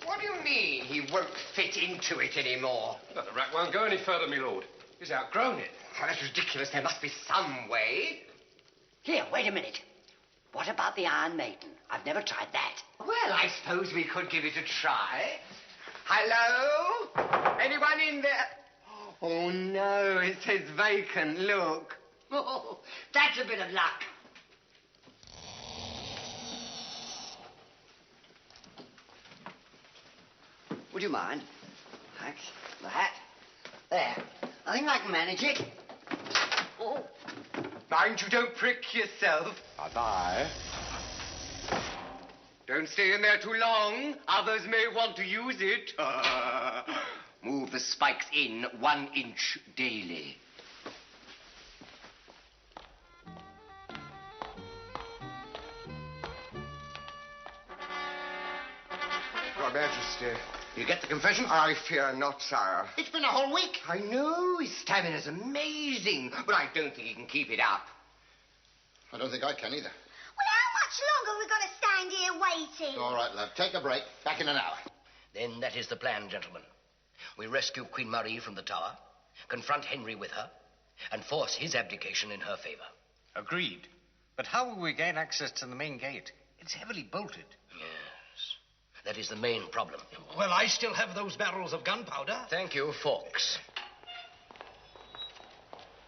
What do you mean he won't fit into it anymore? Well, the rat won't go any further, my lord. He's outgrown it. Oh, that's ridiculous. There must be some way. Here, wait a minute. What about the Iron Maiden? I've never tried that. Well, I suppose we could give it a try. Hello? Anyone in there? Oh, no, it says vacant. Look. Oh, that's a bit of luck. Would you mind? Thanks. The hat. There. I think I can manage it. Oh. Mind you don't prick yourself. Bye-bye. Don't stay in there too long. Others may want to use it. Move the spikes in 1 inch daily. Your Majesty. You get the confession? I fear not, sire. It's been a whole week. I know. His stamina's amazing, but I don't think he can keep it up. I don't think I can either. Well, how much longer are we going to stand here waiting? All right, love. Take a break. Back in an hour. Then that is the plan, gentlemen. We rescue Queen Marie from the tower, confront Henry with her, and force his abdication in her favor. Agreed. But how will we gain access to the main gate? It's heavily bolted. Yes. That is the main problem. Well, I still have those barrels of gunpowder. Thank you, Fawkes.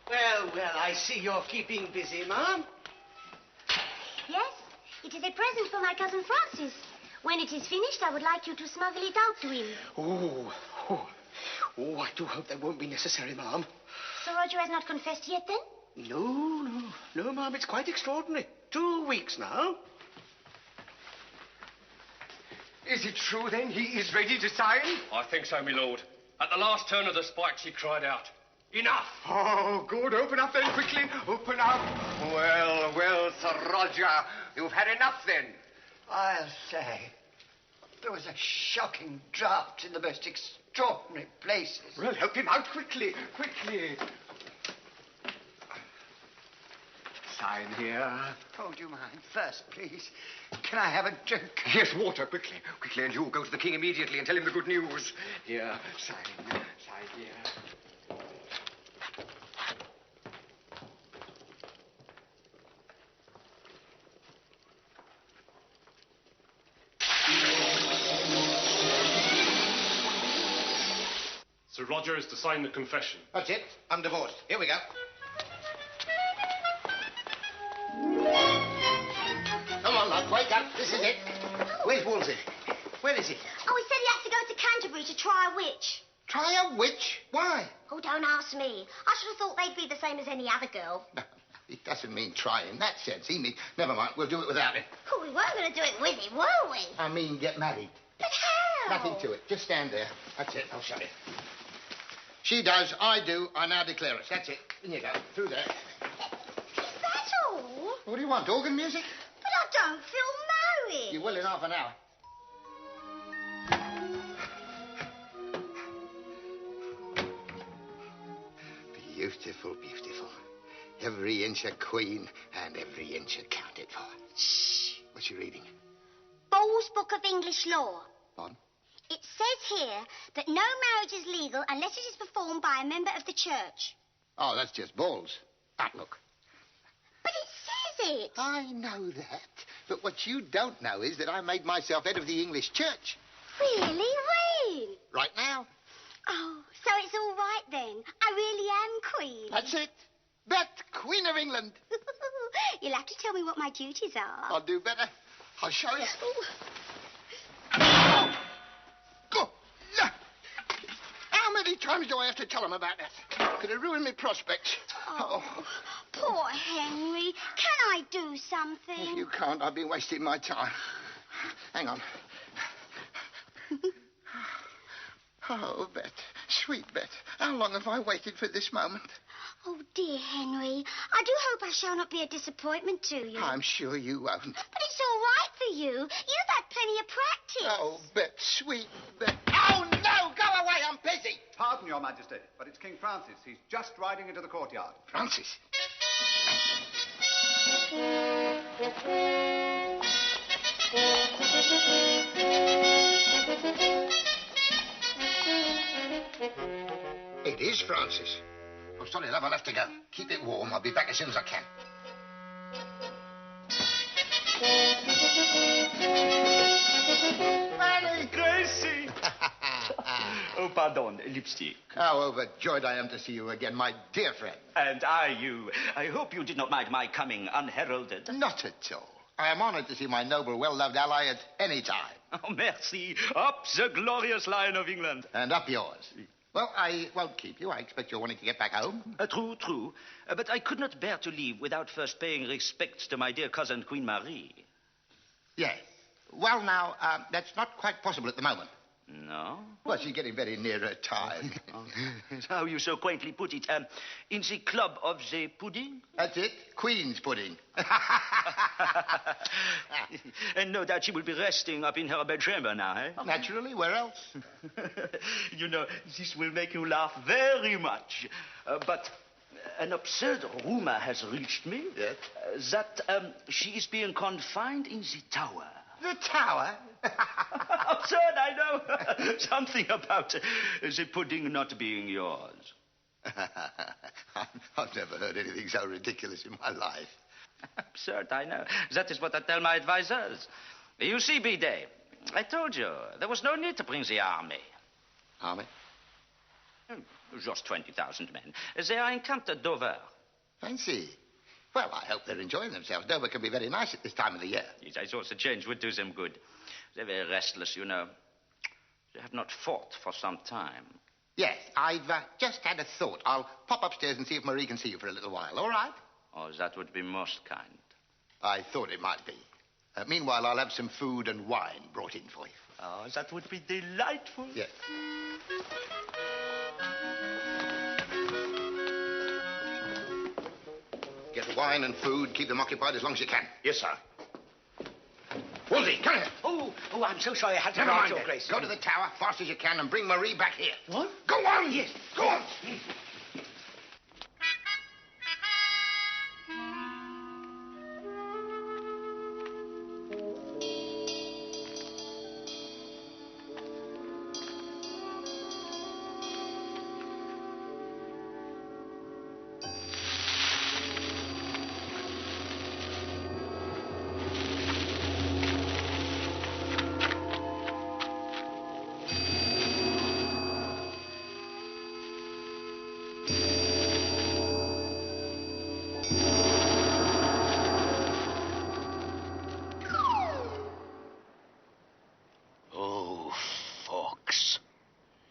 Well, I see you're keeping busy, Ma'am. Yes, it is a present for my cousin Francis. When it is finished, I would like you to smuggle it out to him. Oh, I do hope that won't be necessary, Ma'am. Sir Roger has not confessed yet, then? No, Ma'am, it's quite extraordinary. 2 weeks now. Is it true, then? He is ready to sign? I think so, my lord. At the last turn of the spikes, he cried out, "Enough!" Oh, good. Open up then, quickly. Open up. Well, Sir Roger, you've had enough then. I'll say, there was a shocking draught in the most extraordinary places. Well, help him out quickly. Sign here. Oh, do you mind? First, please. Can I have a drink? Yes, water, quickly, and you go to the king immediately and tell him the good news. Here, sign here. Sir Roger is to sign the confession. That's it. I'm divorced. Here we go. Come on, love. Wake up. This is it. Where's Wolsey? Where is he? Oh, he said he has to go to Canterbury to try a witch. Try a witch? Why? Oh, don't ask me. I should have thought they'd be the same as any other girl. He doesn't mean try in that sense. He means... Never mind. We'll do it without him. Oh, we weren't going to do it with him, were we? I mean, get married. But how? Nothing to it. Just stand there. That's it. I'll show you. She does. I do. I now declare it. That's it. In you go. Through there. Is that all? What do you want? Organ music? But I don't feel married. You will in half an hour. Beautiful. Every inch a queen and every inch accounted for. Shh. What's she reading? Ball's Book of English Law. Pardon? It says here that no marriage is legal unless it is performed by a member of the church. Oh, that's just balls. Look. But it says it. I know that. But what you don't know is that I made myself head of the English church. Really? When? Right now. Oh, so it's all right then. I really am queen. That's it. That Queen of England. You'll have to tell me what my duties are. I'll do better. I'll show you. Go. How many times do I have to tell him about that? Could have ruined my prospects. Oh, poor Henry. Can I do something? If you can't, I've been wasting my time. Hang on. Oh, Bet. sweet Bet, how long have I waited for this moment? Oh, dear Henry, I do hope I shall not be a disappointment to you. I'm sure you won't. But it's all right for you. You've had plenty of practice. Oh, Bet, sweet Bet. Oh, no! Go away! I'm busy! Pardon, Your Majesty, but it's King Francis. He's just riding into the courtyard. Francis? It is Francis. I'm sorry, love, I'll have to go. Keep it warm. I'll be back as soon as I can. Fanny Gracie! Oh, pardon, lipstick. How overjoyed I am to see you again, my dear friend. And I, you. I hope you did not mind my coming unheralded. Not at all. I am honored to see my noble, well-loved ally at any time. Oh, merci. Up the glorious Lion of England. And up yours. Well, I won't keep you. I expect you're wanting to get back home. True. But I could not bear to leave without first paying respects to my dear cousin, Queen Marie. Yes. Well, now, that's not quite possible at the moment. No? Well, she's getting very near her time. How you so quaintly put it. In the club of the pudding? That's it. Queen's pudding. And no doubt she will be resting up in her bedchamber now, eh? Naturally. Where else? You know, this will make you laugh very much. But an absurd rumor has reached me that she is being confined in the tower. The tower? Absurd, I know. Something about the pudding not being yours. I've never heard anything so ridiculous in my life. Absurd, I know. That is what I tell my advisors. You see, Bidet, I told you, there was no need to bring the army. Army? Just 20,000 men. They are encamped at Dover. Fancy. Well, I hope they're enjoying themselves. Dover can be very nice at this time of the year. Yes, I thought the change would do them good. They're very restless, you know. They have not fought for some time. Yes, I've just had a thought. I'll pop upstairs and see if Marie can see you for a little while, all right? Oh, that would be most kind. I thought it might be. Meanwhile, I'll have some food and wine brought in for you. Oh, that would be delightful. Yes. Get wine and food. Keep them occupied as long as you can. Yes, sir. Wolsey, come here. Oh, I'm so sorry I had to Never mind, Your then. Grace. Go to the tower fast as you can and bring Marie back here. What? Go on. Yes. Go on.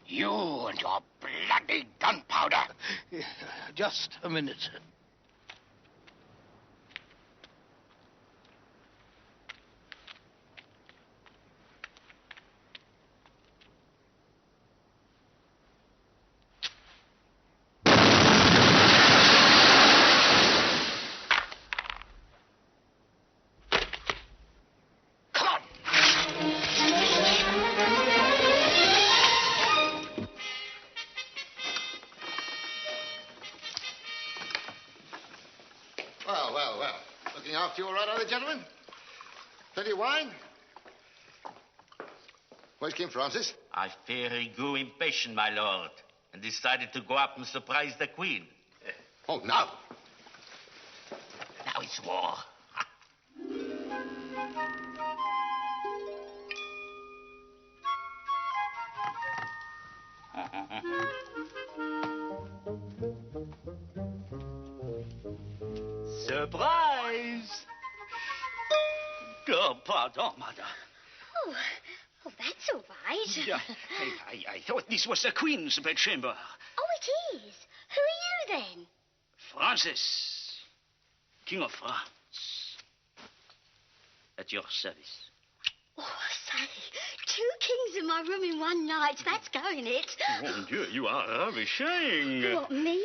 You and your bloody gunpowder. Just a minute. Well. Looking after you all right, other gentlemen? Plenty of wine? Where's King Francis? I fear he grew impatient, my lord, and decided to go up and surprise the Queen. Oh, no. Now it's war. Surprise! Oh, pardon, madame. Oh, that's all right. Yeah, I thought this was the Queen's bedchamber. Oh, it is. Who are you then? Francis, King of France. At your service. Oh, say, 2 kings in my room in one night. That's going it. Mon Dieu, you are ravishing. What, me?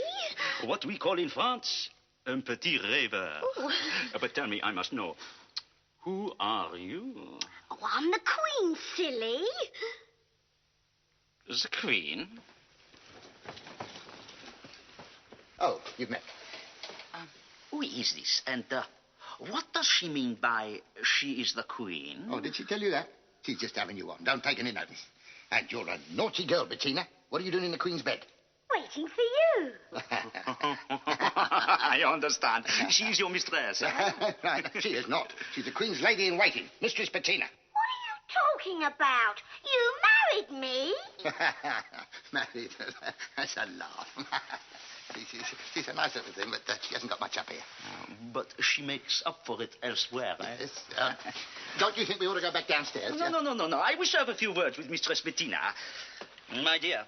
What we call in France, un petit rêveur. Oh. But tell me, I must know, who are you? Oh, I'm the queen, silly. The Queen? Oh, you've met. Who is this? And what does she mean by she is the Queen? Oh, did she tell you that? She's just having you on. Don't take any notice. And you're a naughty girl, Bettina. What are you doing in the Queen's bed? Waiting for you. I understand. She is your mistress. Right. She is not. She's the Queen's lady in waiting, Mistress Bettina. Talking about? You married me? Married? That's a laugh. She's a nice little thing, but she hasn't got much up here. But she makes up for it elsewhere, eh? Yes. Don't you think we ought to go back downstairs? No. I wish to have a few words with Mistress Bettina. My dear,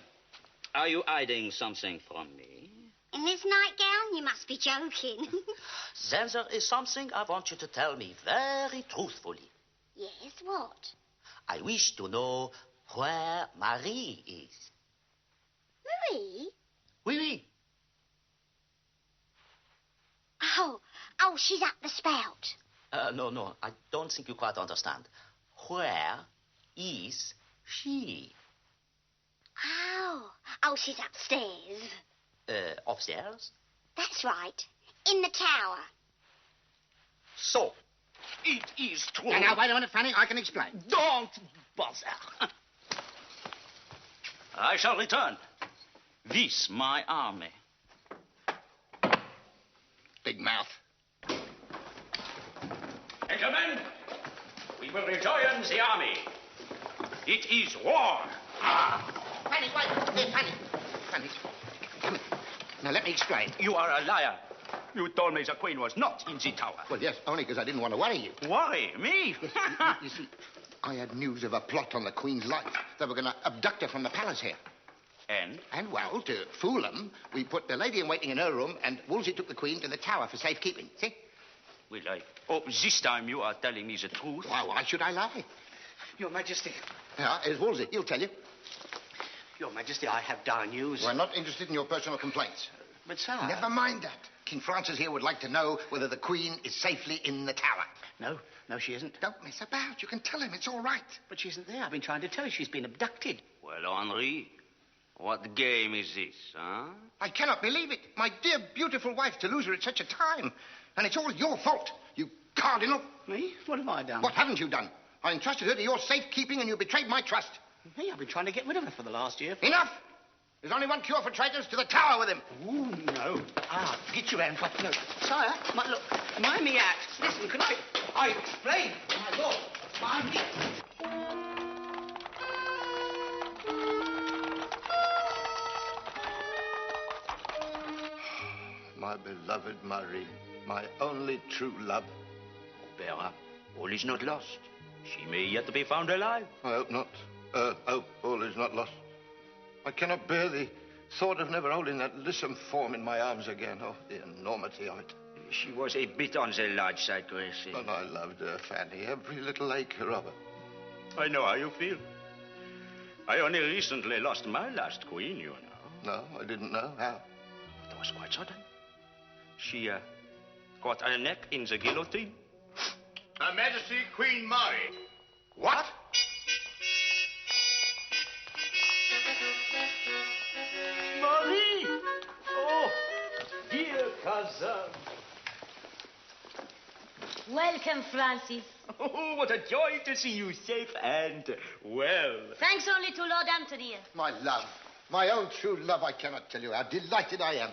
are you hiding something from me? In this nightgown? You must be joking. Then there is something I want you to tell me very truthfully. Yes, what? I wish to know where Marie is. Marie? Oui, oui. Oh, she's up the spout. No, I don't think you quite understand. Where is she? Oh, she's upstairs. Upstairs? That's right. In the tower. So, it is true. Now, wait a minute, Fanny. I can explain. Don't bother. I shall return. This, my army. Big mouth. Gentlemen, we will rejoin the army. It is war. Fanny, wait. Here, Fanny. Fanny, come here. Now, let me explain. You are a liar. You told me the Queen was not in the tower. Well, yes, only because I didn't want to worry you. Worry? Me? Yes, you see, I had news of a plot on the Queen's life. They were going to abduct her from the palace here. And, well, to fool them, we put the lady-in-waiting in her room, and Wolsey took the Queen to the tower for safekeeping. See? Well, this time you are telling me the truth. Why should I lie? Your Majesty. Yeah, here's Wolsey. He'll tell you. Your Majesty, I have dire news. We're not interested in your personal complaints. But, sir... Never mind that. King Francis here would like to know whether the Queen is safely in the tower. No, she isn't. Don't mess about. You can tell him it's all right. But she isn't there. I've been trying to tell you she's been abducted. Well, Henri, what game is this, huh? I cannot believe it. My dear, beautiful wife, to lose her at such a time. And it's all your fault, you cardinal. Me? What have I done? What haven't you done? I entrusted her to your safekeeping, and you betrayed my trust. Me? I've been trying to get rid of her for the last year. Enough! There's only one cure for traitors. To the tower with him. Ooh, no. Get your hand. No. Sire, look, mind me act. Listen, can I explain? My lord, mind me. My beloved Marie, my only true love. Vera, all is not lost. She may yet be found alive. I hope not. Hope all is not lost. I cannot bear the thought of never holding that lissom form in my arms again. Oh, the enormity of it. She was a bit on the large side, Gracie. But I loved her, Fanny, every little acre of her. I know how you feel. I only recently lost my last queen, you know. No, I didn't know. How? It was quite sudden. She got her neck in the guillotine. Her Majesty Queen Marie. What? Marie! Oh, dear cousin. Welcome, Francis. Oh, what a joy to see you safe and well. Thanks only to Lord Anthony. My love, my own true love, I cannot tell you how delighted I am.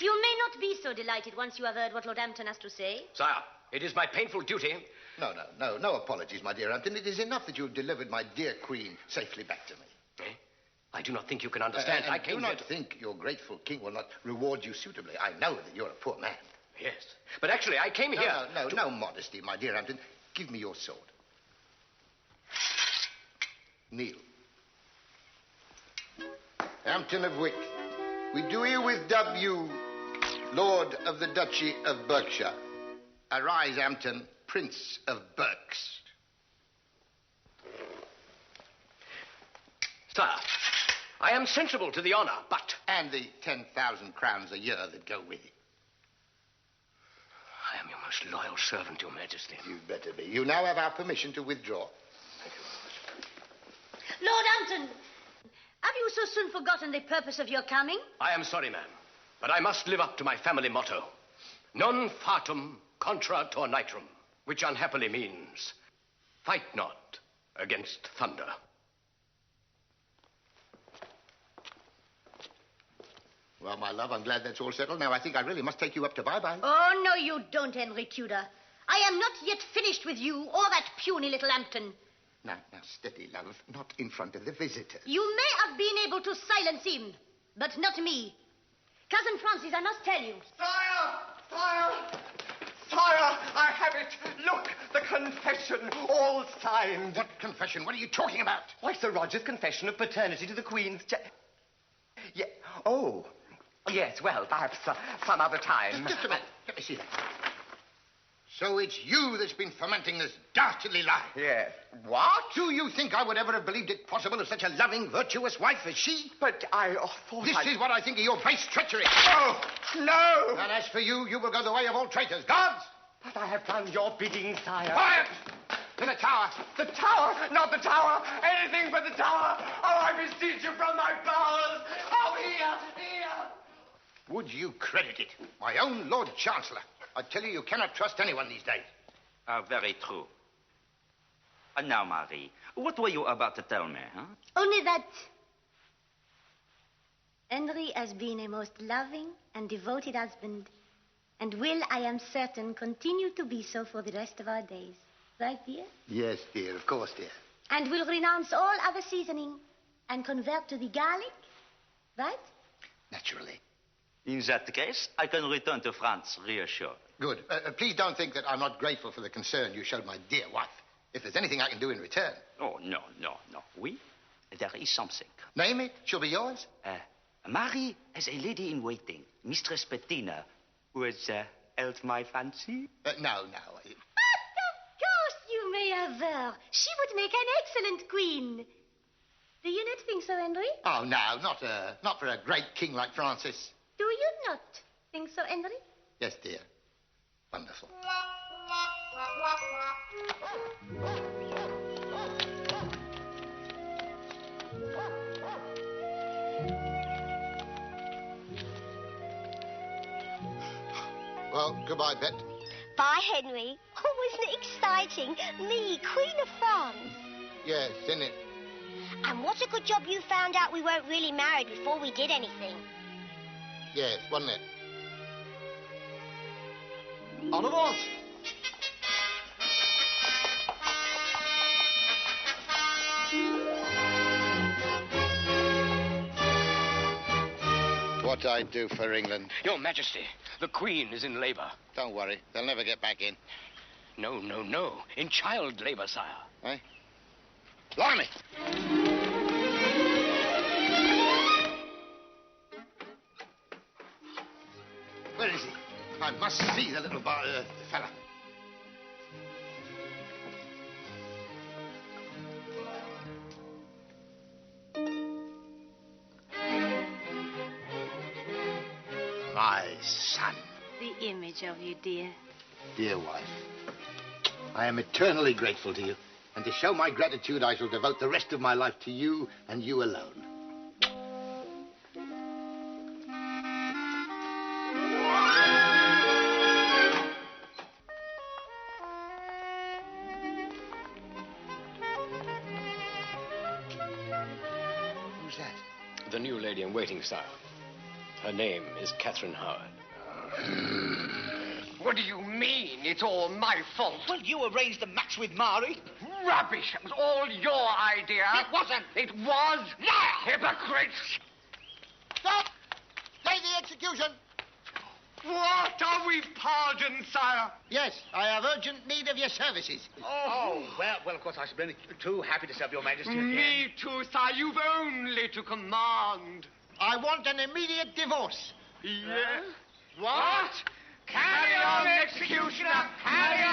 You may not be so delighted once you have heard what Lord Hampton has to say. Sire, it is my painful duty. No apologies, my dear Hampton. It is enough that you have delivered my dear Queen safely back to me. I do not think you can understand. I do not think your grateful king will not reward you suitably. I know that you're a poor man. Yes. But actually, I came here... No modesty, my dear Hampton. Give me your sword. Kneel. Hampton of Wick, we do herewith dub you Lord of the Duchy of Berkshire. Arise, Hampton, Prince of Berks. Sir, I am sensible to the honor, but... And the 10,000 crowns a year that go with it. I am your most loyal servant, Your Majesty. You'd better be. You now have our permission to withdraw. Lord Hampton, have you so soon forgotten the purpose of your coming? I am sorry, ma'am, but I must live up to my family motto. Non fatum contra tornitrum, which unhappily means, fight not against thunder. Well, my love, I'm glad that's all settled. Now, I think I really must take you up to bye-bye. Oh, no, you don't, Henry Tudor. I am not yet finished with you or that puny little Hampton. Now, steady, love. Not in front of the visitor. You may have been able to silence him, but not me. Cousin Francis, I must tell you. Sire, I have it. Look, the confession, all signed. What confession? What are you talking about? Why, Sir Roger's confession of paternity to the Queen's... Yeah. Oh, yes, well, perhaps some other time. Just a minute. Let me see that. So it's you that's been fomenting this dastardly lie? Yes. What? Do you think I would ever have believed it possible of such a loving, virtuous wife as she? But I thought This is what I think of your base treachery. Oh, no! And as for you, you will go the way of all traitors. Guards! But I have done your bidding, sire. Quiet! To the tower. The tower! Not the tower! Anything but the tower! Oh, I beseech you from my bowels! Oh, here! Would you credit it? My own Lord Chancellor. I tell you, you cannot trust anyone these days. Very true. And now, Marie, what were you about to tell me, huh? Only that Henry has been a most loving and devoted husband, and will, I am certain, continue to be so for the rest of our days. Right, dear? Yes, dear, of course, dear. And will renounce all other seasoning and convert to the garlic, right? Naturally. In that case, I can return to France reassured. Good. Please don't think that I'm not grateful for the concern you showed my dear wife. If there's anything I can do in return. Oh, no. Oui, there is something. Name it. She'll be yours. Marie has a lady in waiting, Mistress Bettina, who has held my fancy. No. Of course you may have her. She would make an excellent queen. Do you not think so, Henry? Oh, no, not for a great king like Francis. Do you not think so, Henry? Yes, dear. Wonderful. Well, goodbye, Bet. Bye, Henry. Oh, isn't it exciting? Me, Queen of France. Yes, isn't it? And what a good job you found out we weren't really married before we did anything. Yes, wasn't it? En avance! What I'd do for England. Your Majesty, the Queen is in labor. Don't worry. They'll never get back in. No. In child labor, sire. Eh? Blimey! Where is he? I must see the little fella. My son. The image of you, dear. Dear wife, I am eternally grateful to you. And to show my gratitude, I shall devote the rest of my life to you and you alone. Who's that? The new lady in waiting, sire. Her name is Catherine Howard. What do you mean? It's all my fault. Well, you arranged the match with Marie. Rubbish. It was all your idea. It wasn't. It was. Liar! Hypocrites. Stop! Stay the execution! What? Are we pardoned, sire? Yes, I have urgent need of your services. Oh, well, of course, I should be too happy to serve your Majesty again. Me too, sire. You've only to command. I want an immediate divorce. Yes. What? Carry on, executioner. Carry